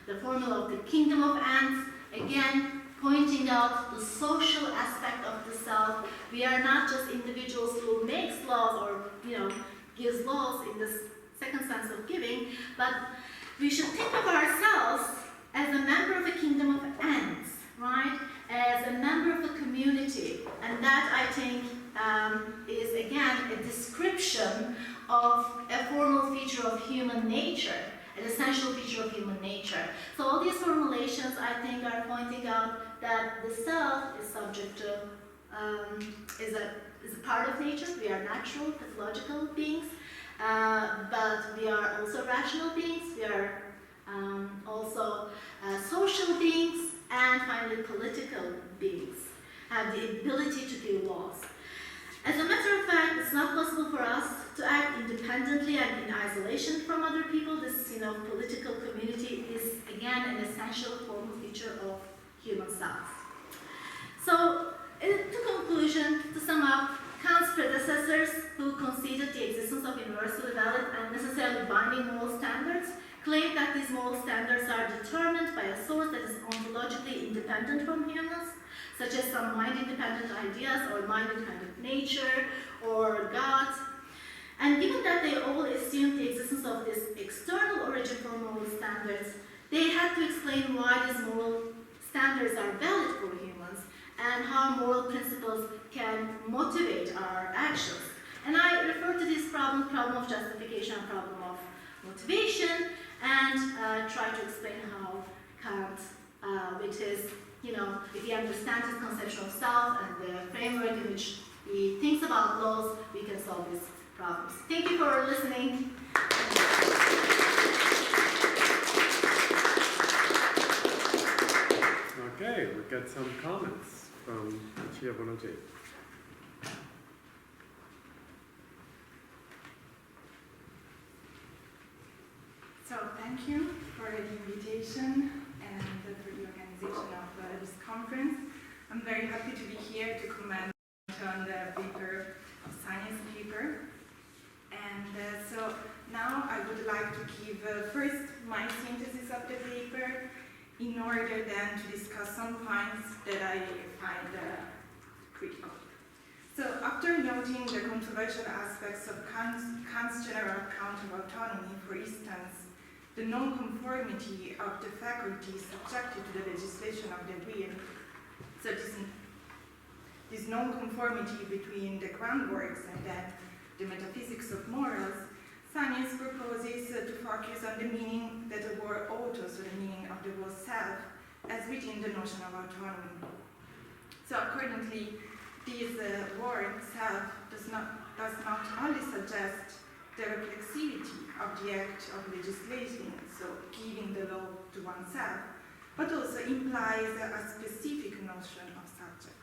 the formula of the kingdom of ants, again, pointing out the social aspect of the self. We are not just individuals who makes laws or, gives laws in this second sense of giving, but we should think of ourselves as a member of a kingdom of ants, right? As a member of a community, and that I think is again a description of a formal feature of human nature, an essential feature of human nature. So all these formulations, I think, are pointing out that the self is subject to, is a part of nature. We are natural, pathological beings, but we are also rational beings. We are also social beings, and finally political beings, have the ability to give laws. As a matter of fact, it's not possible for us to act independently and in isolation from other people. This, political community is again an essential formal feature of human self. So, to conclusion, to sum up, Kant's predecessors, who conceded the existence of universally valid and necessarily binding moral standards, claimed that these moral standards are determined by a source that is ontologically independent from humans, such as some mind-independent ideas or mind-independent nature or God. And given that they all assumed the existence of this external origin for moral standards, they had to explain why these moral standards are valid for humans and how moral principles can motivate our actions. And I refer to this problem of justification, problem of motivation, and try to explain how Kant, with his, if he understands his conception of self and the framework in which he thinks about laws, we can solve these problems. Thank you for listening. Okay, we've got some comments from Lucia Volonte. So thank you for the invitation and for the organization of this conference. I'm very happy to be here to comment on the paper of Saniye's paper. And so now I would like to give first my synthesis of the paper in order then to discuss some points that I find critical. So after noting the controversial aspects of Kant's general account of autonomy, for instance, the non-conformity of the faculty subjected to the legislation of the will, so this non-conformity between the groundworks and then the metaphysics of morals, Saniye proposes to focus on the meaning that the word auto, so the meaning of the word self, as within the notion of autonomy. So accordingly, this word self does not only suggest the reflexivity of the act of legislating, so giving the law to oneself, but also implies a specific notion of subject.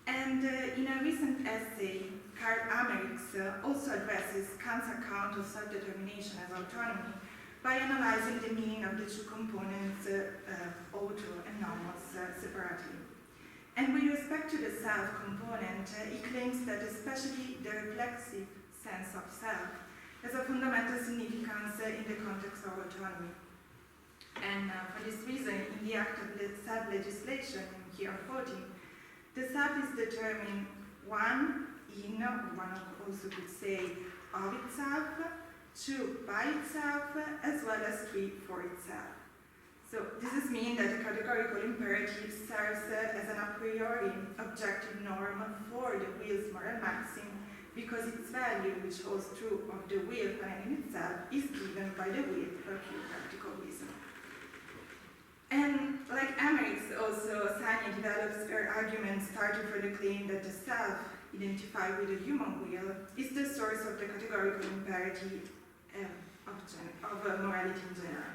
And in a recent essay, Karl Ameriks also addresses Kant's account of self-determination as autonomy by analyzing the meaning of the two components, auto and nomos, separately. And with respect to the self component, he claims that especially the reflexive sense of self has a fundamental significance in the context of autonomy. And for this reason, in the act of self-legislation, here quoting, the self is determined one also could say of itself, two by itself, as well as three for itself. So this means that the categorical imperative serves as an a priori objective norm for the will's moral maxim, because its value, which holds true of the will in itself, is given by the will for pure practical reason. And like Ameriks, also Saniye develops her argument starting for the claim that the self, identified with the human will, is the source of the categorical imperative of morality in general.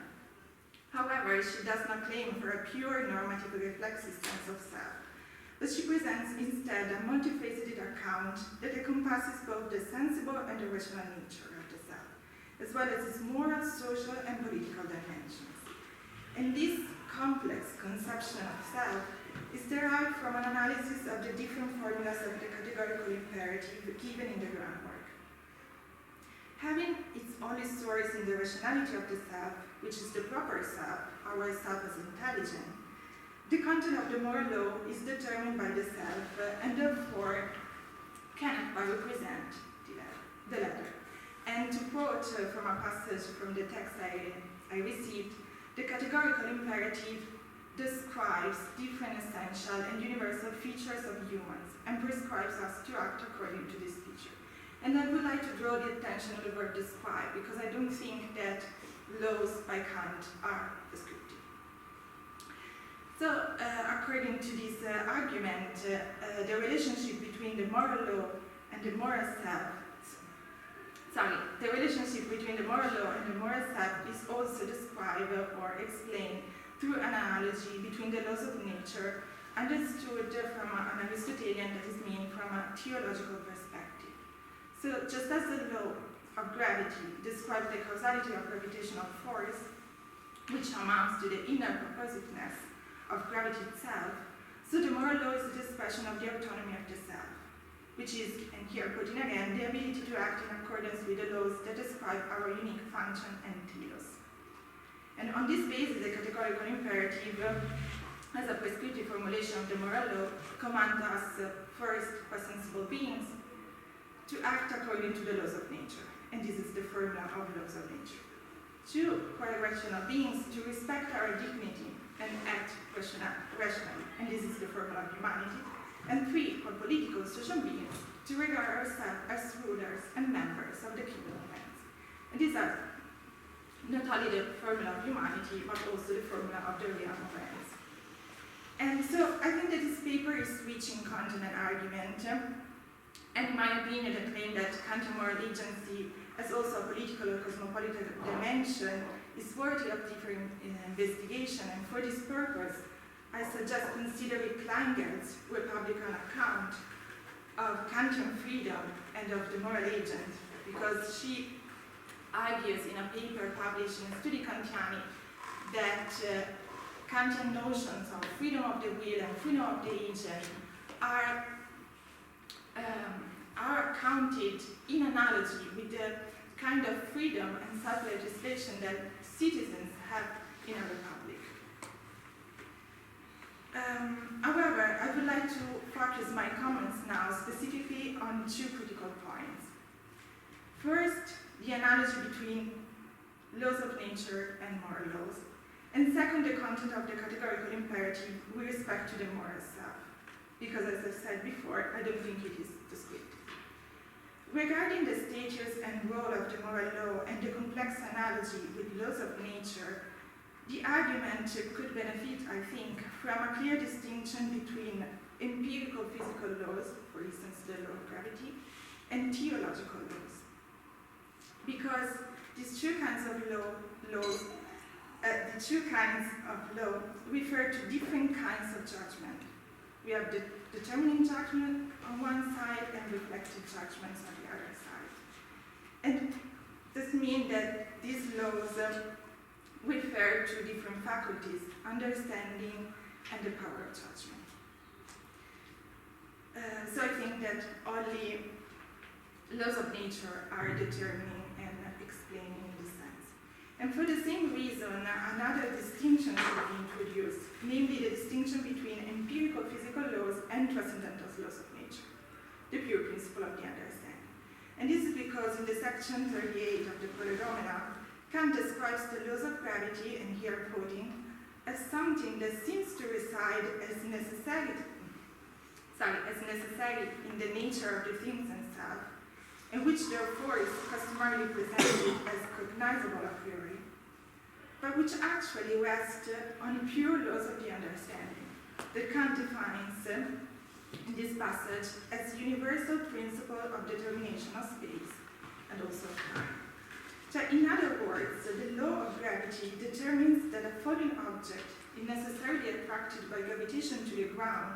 However, she does not claim for a pure normative reflexive sense of self, but she presents instead a multifaceted account that encompasses both the sensible and the rational nature of the self, as well as its moral, social, and political dimensions. And this complex conception of self is derived from an analysis of the different formulas of the categorical imperative given in the groundwork. Having its only source in the rationality of the self, which is the proper self, our self as intelligent, the content of the moral law is determined by the self and therefore cannot but represent the latter. And to quote from a passage from the text I received, the categorical imperative describes different essential and universal features of humans and prescribes us to act according to this feature. And I would like to draw the attention to the word describe, because I don't think that laws by Kant are descriptive. So, according to this argument, the relationship between the moral law and the moral self, the relationship between the moral law and the moral self is also described or explained through an analogy between the laws of nature, understood from an Aristotelian, that is mean from a theological perspective. So just as the law of gravity describes the causality of gravitational force, which amounts to the inner purposiveness of gravity itself, so the moral law is the expression of the autonomy of the self, which is, and here putting again, the ability to act in accordance with the laws that describe our unique function and telos. And on this basis, the categorical imperative, as a prescriptive formulation of the moral law, commands us, first, as sensible beings, to act according to the laws of nature. And this is the formula of laws of nature. 2, for rational beings, to respect our dignity and act rationally. And this is the formula of humanity. And 3, for political social beings, to regard ourselves as rulers and members of the kingdom of heaven. And these are not only the formula of humanity, but also the formula of the realm of heavens. And so I think that this paper is reaching content and argument. And in my opinion, the claim that Kantian moral agency as also a political or cosmopolitan dimension is worthy of deeper investigation. And for this purpose, I suggest considering Kleingelt's Republican account of Kantian freedom and of the moral agent, because she argues in a paper published in Studi Kantiani that Kantian notions of freedom of the will and freedom of the agent are counted in analogy with the kind of freedom and self-legislation that citizens have in a republic. However, I would like to focus my comments now specifically on 2 critical points. First, the analogy between laws of nature and moral laws. And second, the content of the categorical imperative with respect to the moral self. Because as I've said before, I don't think it is descriptive. Regarding the status and role of the moral law and the complex analogy with laws of nature, the argument could benefit, I think, from a clear distinction between empirical physical laws, for instance, the law of gravity, and theological laws. Because these 2 kinds of law refer to different kinds of judgment. We have the determining judgment on one side and reflective judgments on the other side. And this means that these laws refer to different faculties, understanding and the power of judgment. So I think that only laws of nature are determining and explaining in this sense. And for the same reason, another distinction should be introduced, namely the distinction between empirical physical laws and transcendental laws of nature, the pure principle of the understanding. And this is because in the section 38 of the Prolegomena, Kant describes the laws of gravity, and here quoting, as something that seems to reside as necessary in the nature of the things themselves, and which therefore is customarily presented as cognizable a priori, but which actually rests on pure laws of the understanding that Kant defines in this passage as universal principle of determination of space and also of time. So in other words, the law of gravity gravity determines that a falling object is necessarily attracted by gravitation to the ground,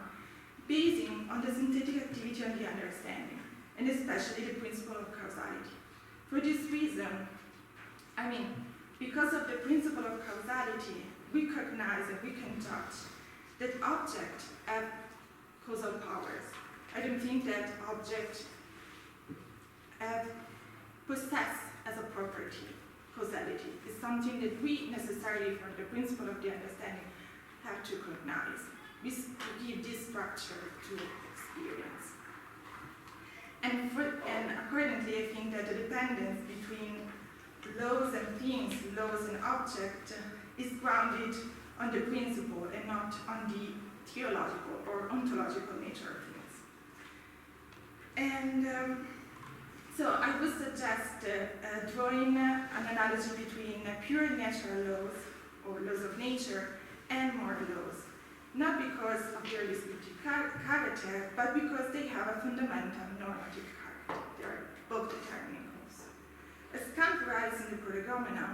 basing on the synthetic activity of the understanding, and especially the principle of causality. For this reason, because of the principle of causality, we recognize and we can judge that objects have causal powers. I don't think that objects possess as a property causality. It's something that we necessarily, from the principle of the understanding, have to recognize. We give this structure to experience. And accordingly, I think that the dependence between laws and things, laws and objects, is grounded on the principle and not on the theological or ontological nature of things. And so I would suggest drawing an analogy between pure natural laws or laws of nature and moral laws, not because of their descriptive character, but because they have a fundamental normative character. They are both determining laws. As Kant writes in the Prolegomena,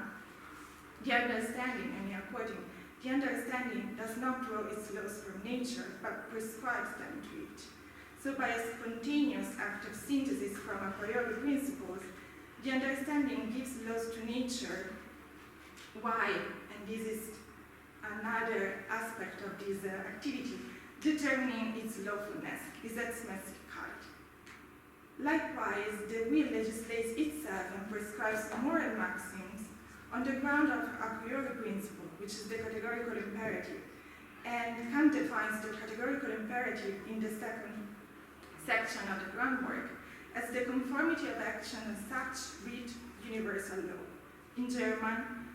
the understanding, and we are quoting, the understanding does not draw its laws from nature, but prescribes them to it. So by a spontaneous act of synthesis from a priori principles, the understanding gives laws to nature. Why? And this is another aspect of this activity, determining its lawfulness, its exmesticality. Likewise, the will legislates itself and prescribes moral maxims on the ground of a priori principle, which is the categorical imperative. And Kant defines the categorical imperative in the second section of the groundwork as the conformity of action as such with universal law. In German,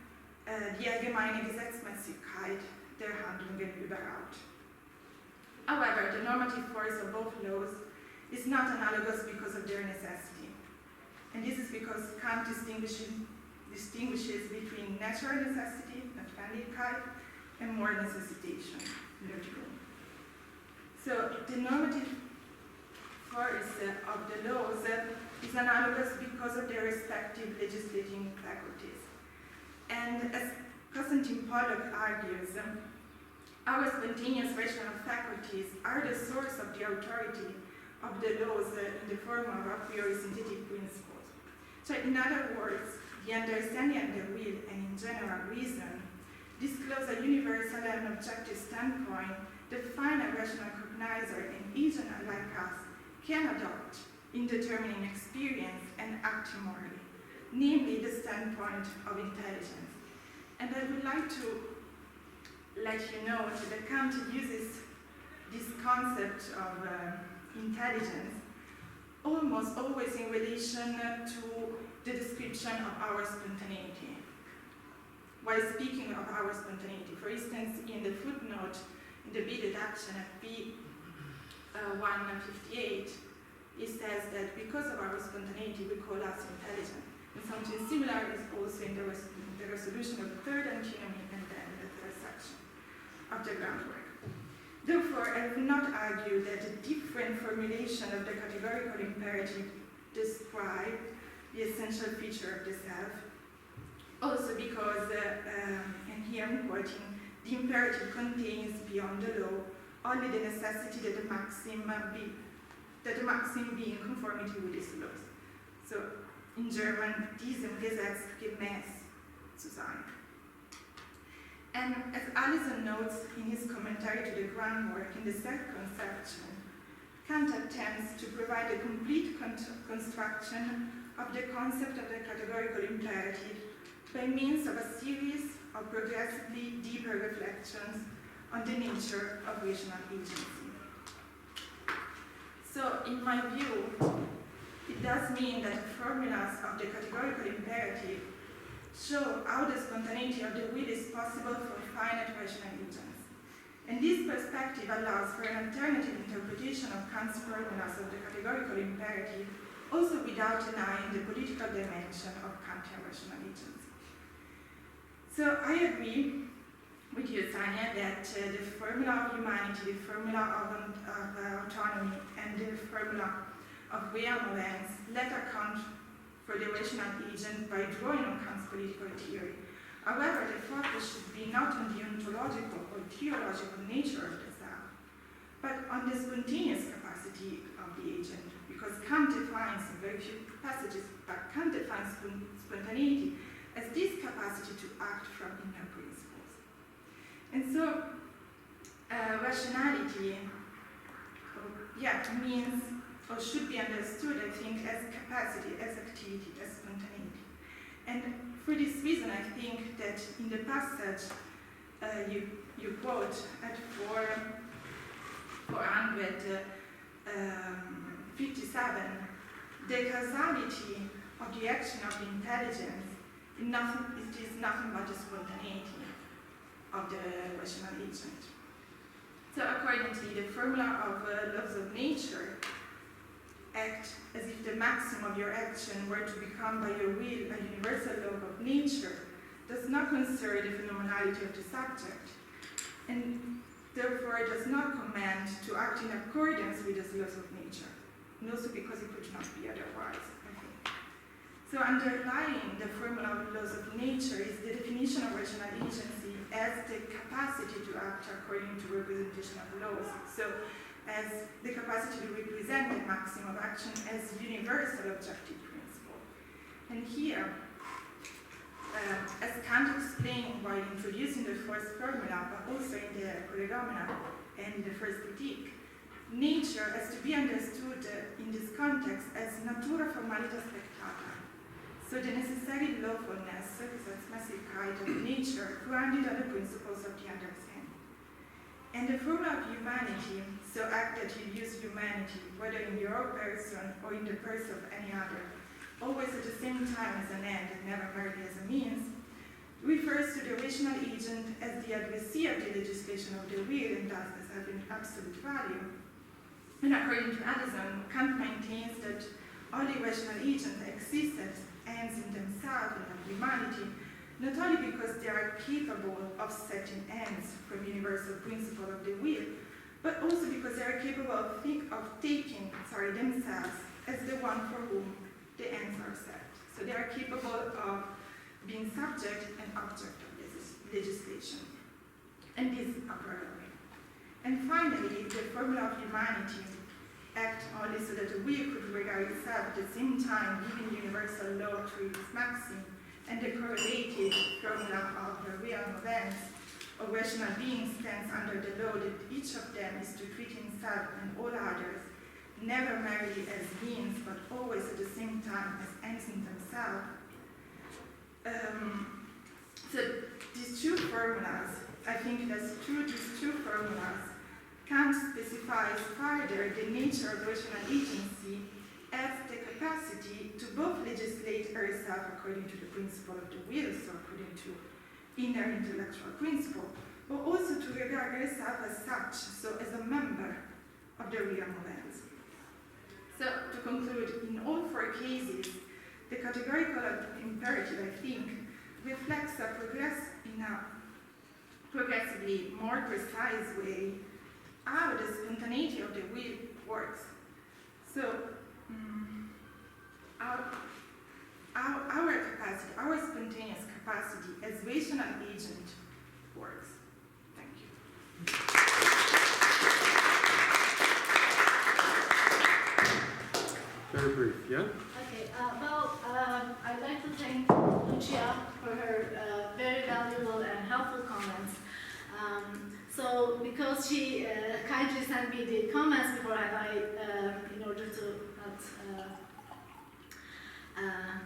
die allgemeine Gesetzmäßigkeit der Handlungen überhaupt. However, the normative force of both laws is not analogous because of their necessity. And this is because Kant distinguishes between natural necessity, Notwendigkeit, and moral necessitation, Nötigung. So the normative force of the laws is analogous because of their respective legislating faculties. And as Konstantin Pollock argues, our spontaneous rational faculties are the source of the authority of the laws in the form of a priori synthetic principles. So in other words, the understanding and the will, and in general reason, disclose a universal and objective standpoint that final rational cognizer and agent like us can adopt in determining experience and acting morally, namely the standpoint of intelligence. And I would like to let you know that Kant uses this concept of intelligence almost always in relation to the description of our spontaneity. While speaking of our spontaneity, for instance, in the footnote, in the B deduction at B 158, it says that because of our spontaneity, we call us intelligent. And something similar is also in the resolution of the third antinomy and then the third section of the groundwork. Therefore, I will not argue that a different formulation of the categorical imperative describes the essential feature of the self. Also because, and here I'm quoting, the imperative contains beyond the law only the necessity that the maxim be in conformity with its laws. So in German, diesem Gesetz gemäß zu sein. And as Allison notes in his commentary to the groundwork in the second section, Kant attempts to provide a complete construction of the concept of the categorical imperative by means of a series of progressively deeper reflections on the nature of rational agency. So, in my view, it does mean that the formulas of the categorical imperative show how the spontaneity of the will is possible for finite rational agents. And this perspective allows for an alternative interpretation of Kant's formulas of the categorical imperative, also without denying the political dimension of Kantian rational agents. So I agree with you, Saniye, that the formula of humanity, the formula of autonomy, and the formula of realm-events let account for the rational agent by drawing on Kant's political theory. However, the focus should be not on the ontological or theological nature of the self, but on the spontaneous capacity of the agent, because Kant defines in very few passages, but Kant defines spontaneity as this capacity to act from inner principles. And so, rationality means, or should be understood, I think, as capacity, as activity, as spontaneity. And for this reason, I think that in the passage you quote at 457, the causality of the action of the intelligence it is nothing but the spontaneity of the rational agent. So accordingly, the formula of laws of nature act as if the maxim of your action were to become by your will a universal law of nature, does not consider the phenomenality of the subject, and therefore does not command to act in accordance with the laws of nature, and also because it could not be otherwise, I think. So underlying the formula of laws of nature is the definition of rational agency as the capacity to act according to representation of laws. So as the capacity to represent the maxim of action as universal objective principle. And here, as Kant explained while introducing the first formula, but also in the prolegomena and the first critique, nature has to be understood in this context as natura formalitas spectata. So the necessary lawfulness, Gesetzmäßigkeit of nature, grounded on the principles of the understanding. And the formula of humanity, so act that you use humanity, whether in your own person or in the person of any other, always at the same time as an end and never merely as a means, refers to the rational agent as the addressee of the legislation of the will and thus as having absolute value. And according to Addison, Kant maintains that all irrational agents exist as ends in themselves and of humanity, not only because they are capable of setting ends from universal principle of the will, but also because they are capable of taking themselves as the one for whom the ends are set. So they are capable of being subject and object of legislation. And this is a parallel. And finally, the formula of humanity act only so that the will could regard itself at the same time giving universal law to its maxim, and the correlated formula of the realm of ends or rational being stands under the law that each of them is to treat himself and all others never merely as means, but always at the same time as ends in themselves. So these two formulas, I think that through these two formulas, Kant specifies further the nature of rational agency as the capacity to both legislate herself according to the principle of the will, so according to inner intellectual principle, but also to regard herself as such, so as a member of the realm of ends. So to conclude, in all four cases, the categorical imperative, I think, reflects in a progressively more precise way how the spontaneity of the will works. So our capacity, our spontaneous capacity as rational agent works. Thank you. Very brief, yeah? Okay, I'd like to thank Lucia for her very valuable and helpful comments. So, because she kindly sent me the comments before in order to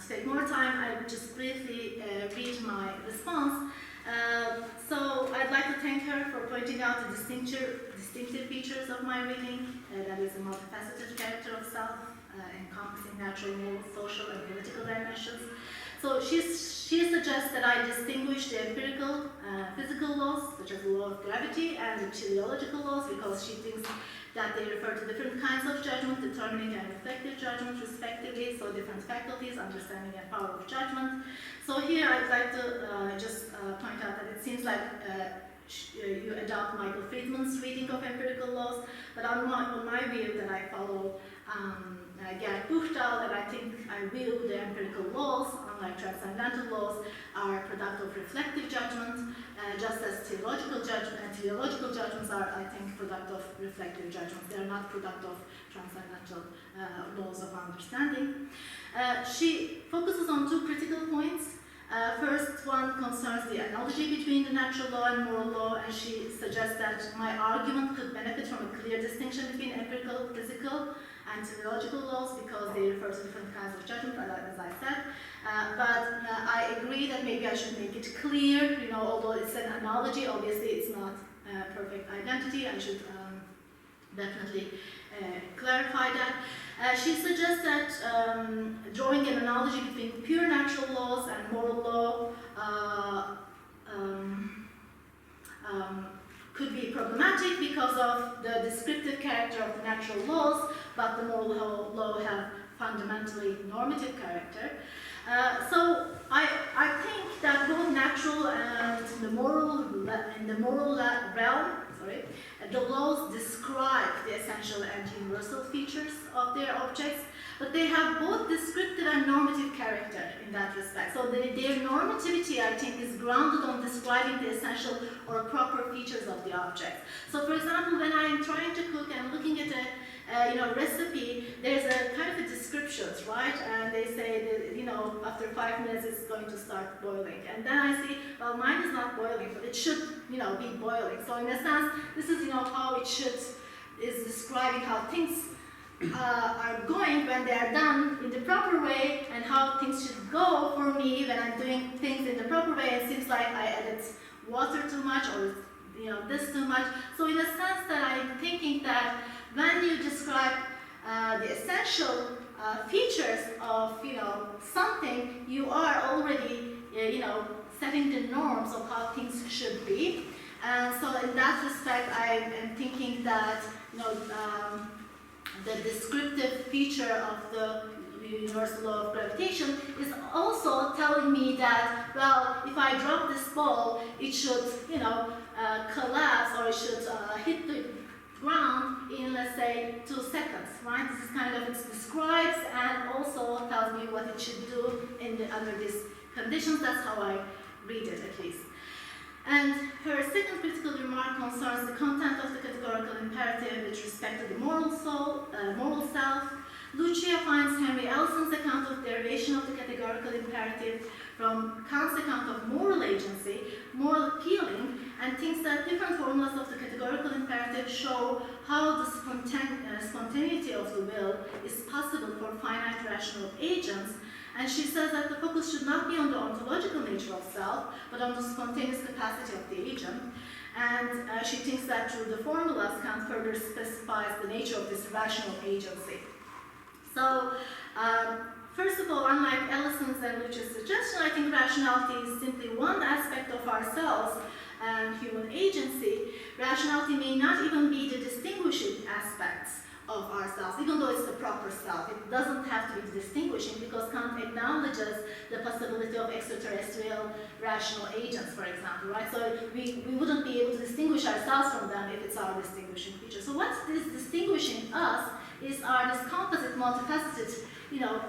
take more time, I would just briefly read my response. So, I'd like to thank her for pointing out the distinctive features of my reading, that is a multifaceted character of self, encompassing natural, moral, social, and political dimensions. So she suggests that I distinguish the empirical, physical laws, such as the law of gravity, and the teleological laws, because she thinks that they refer to different kinds of judgment, determining and reflective judgment, respectively, so different faculties, understanding and power of judgment. So here I'd like to just point out that it seems like you adopt Michael Friedman's reading of empirical laws, but on my view that I follow Gerd Buchdahl, and I think I view the empirical laws unlike transcendental laws, are a product of reflective judgment, just as theological judgments are, I think, product of reflective judgments. They are not product of transcendental laws of understanding. She focuses on two critical points. First one concerns the analogy between the natural law and moral law, and she suggests that my argument could benefit from a clear distinction between empirical, physical, and teleological laws because they refer to different kinds of judgment, as I said. But I agree that maybe I should make it clear, although it's an analogy, obviously it's not perfect identity. I should definitely clarify that. She suggests that drawing an analogy between pure natural laws and moral law could be problematic because of the descriptive character of the natural laws, but the moral law have fundamentally normative character. So I think that both natural and the moral realm, the laws describe the essential and universal features of their objects, but they have both descriptive and normative character in that respect. So their normativity, I think, is grounded on describing the essential or proper features of the object. So, for example, when I'm trying to cook and looking at a recipe, there's a kind of a description, right? And they say that, after 5 minutes it's going to start boiling. And then I see, well, mine is not boiling, but it should, be boiling. So in a sense, this is, how it is describing how things are going when they are done in the proper way, and how things should go for me when I'm doing things in the proper way. It seems like I added water too much, or this too much. So in a sense that I'm thinking that when you describe the essential features of something, you are already setting the norms of how things should be. And so in that respect, I am thinking that the descriptive feature of the universal law of gravitation is also telling me that, well, if I drop this ball, it should collapse, or it should hit the ground in, let's say, 2 seconds, right? This is kind of, it describes and also tells me what it should do under these conditions. That's how I read it, at least. And her second critical remark concerns the content of the categorical imperative with respect to the moral self. Lucia finds Henry Ellison's account of derivation of the categorical imperative from Kant's account of moral agency more appealing, and thinks that different formulas of the categorical imperative show how the spontaneity of the will is possible for finite rational agents. And she says that the focus should not be on the ontological nature of self, but on the spontaneous capacity of the agent. And she thinks that through the formulas, Kant further specifies the nature of this rational agency. So, first of all, unlike Ellison's and Lucia's suggestion, I think rationality is simply one aspect of ourselves and human agency. Rationality may not even be the distinguishing aspects of ourselves, even though it's the proper self. It doesn't have to be distinguishing, because Kant acknowledges the possibility of extraterrestrial rational agents, for example, right? So we wouldn't be able to distinguish ourselves from them if it's our distinguishing feature. So what's this distinguishing us is this composite, multifaceted,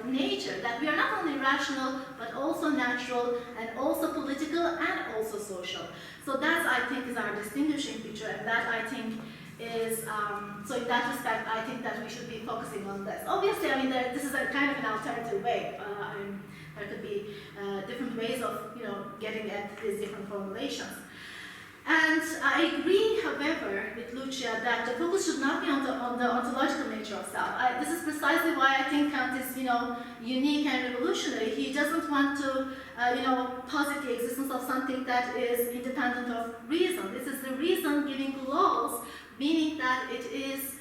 nature, that we are not only rational, but also natural, and also political, and also social. So that, I think, is our distinguishing feature, and that, I think, is, so in that respect, I think that we should be focusing on this. Obviously, I mean, this is a kind of an alternative way. There could be different ways of, getting at these different formulations. And I agree, however, with Lucia that the focus should not be on the ontological nature of self. This is precisely why I think Kant is, unique and revolutionary. He doesn't want to, posit the existence of something that is independent of reason. This is the reason giving laws, meaning that it is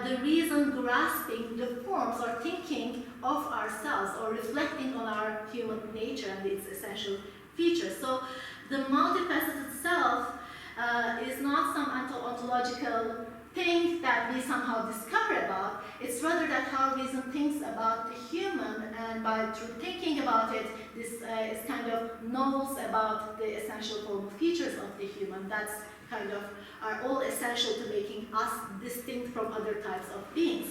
the reason grasping the forms or thinking of ourselves, or reflecting on our human nature and its essential features. So the multifaceted self is not some ontological thing that we somehow discover about. It's rather that how reason thinks about the human, and through thinking about it, this is kind of knows about the essential formal features of the human. That's kind of are all essential to making us distinct from other types of beings.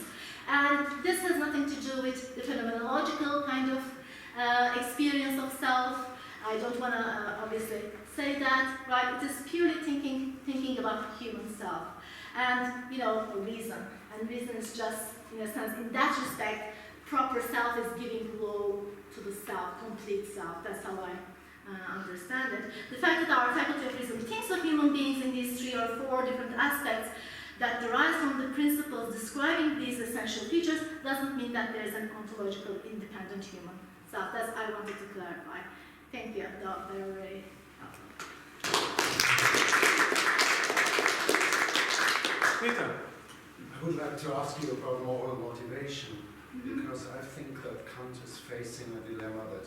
And this has nothing to do with the phenomenological kind of experience of self. I don't want to obviously say that, right? It is purely thinking about human self, and reason. And reason is just, in a sense, in that respect, proper self is giving glow to the self, complete self. That's how I understand it. The fact that our faculty of reason thinks of human beings in these 3 or 4 different aspects that derives from the principles describing these essential features doesn't mean that there is an ontological independent human self. That's I wanted to clarify. Thank you. They were very helpful. Peter. I would like to ask you about moral motivation, because I think that Kant is facing a dilemma that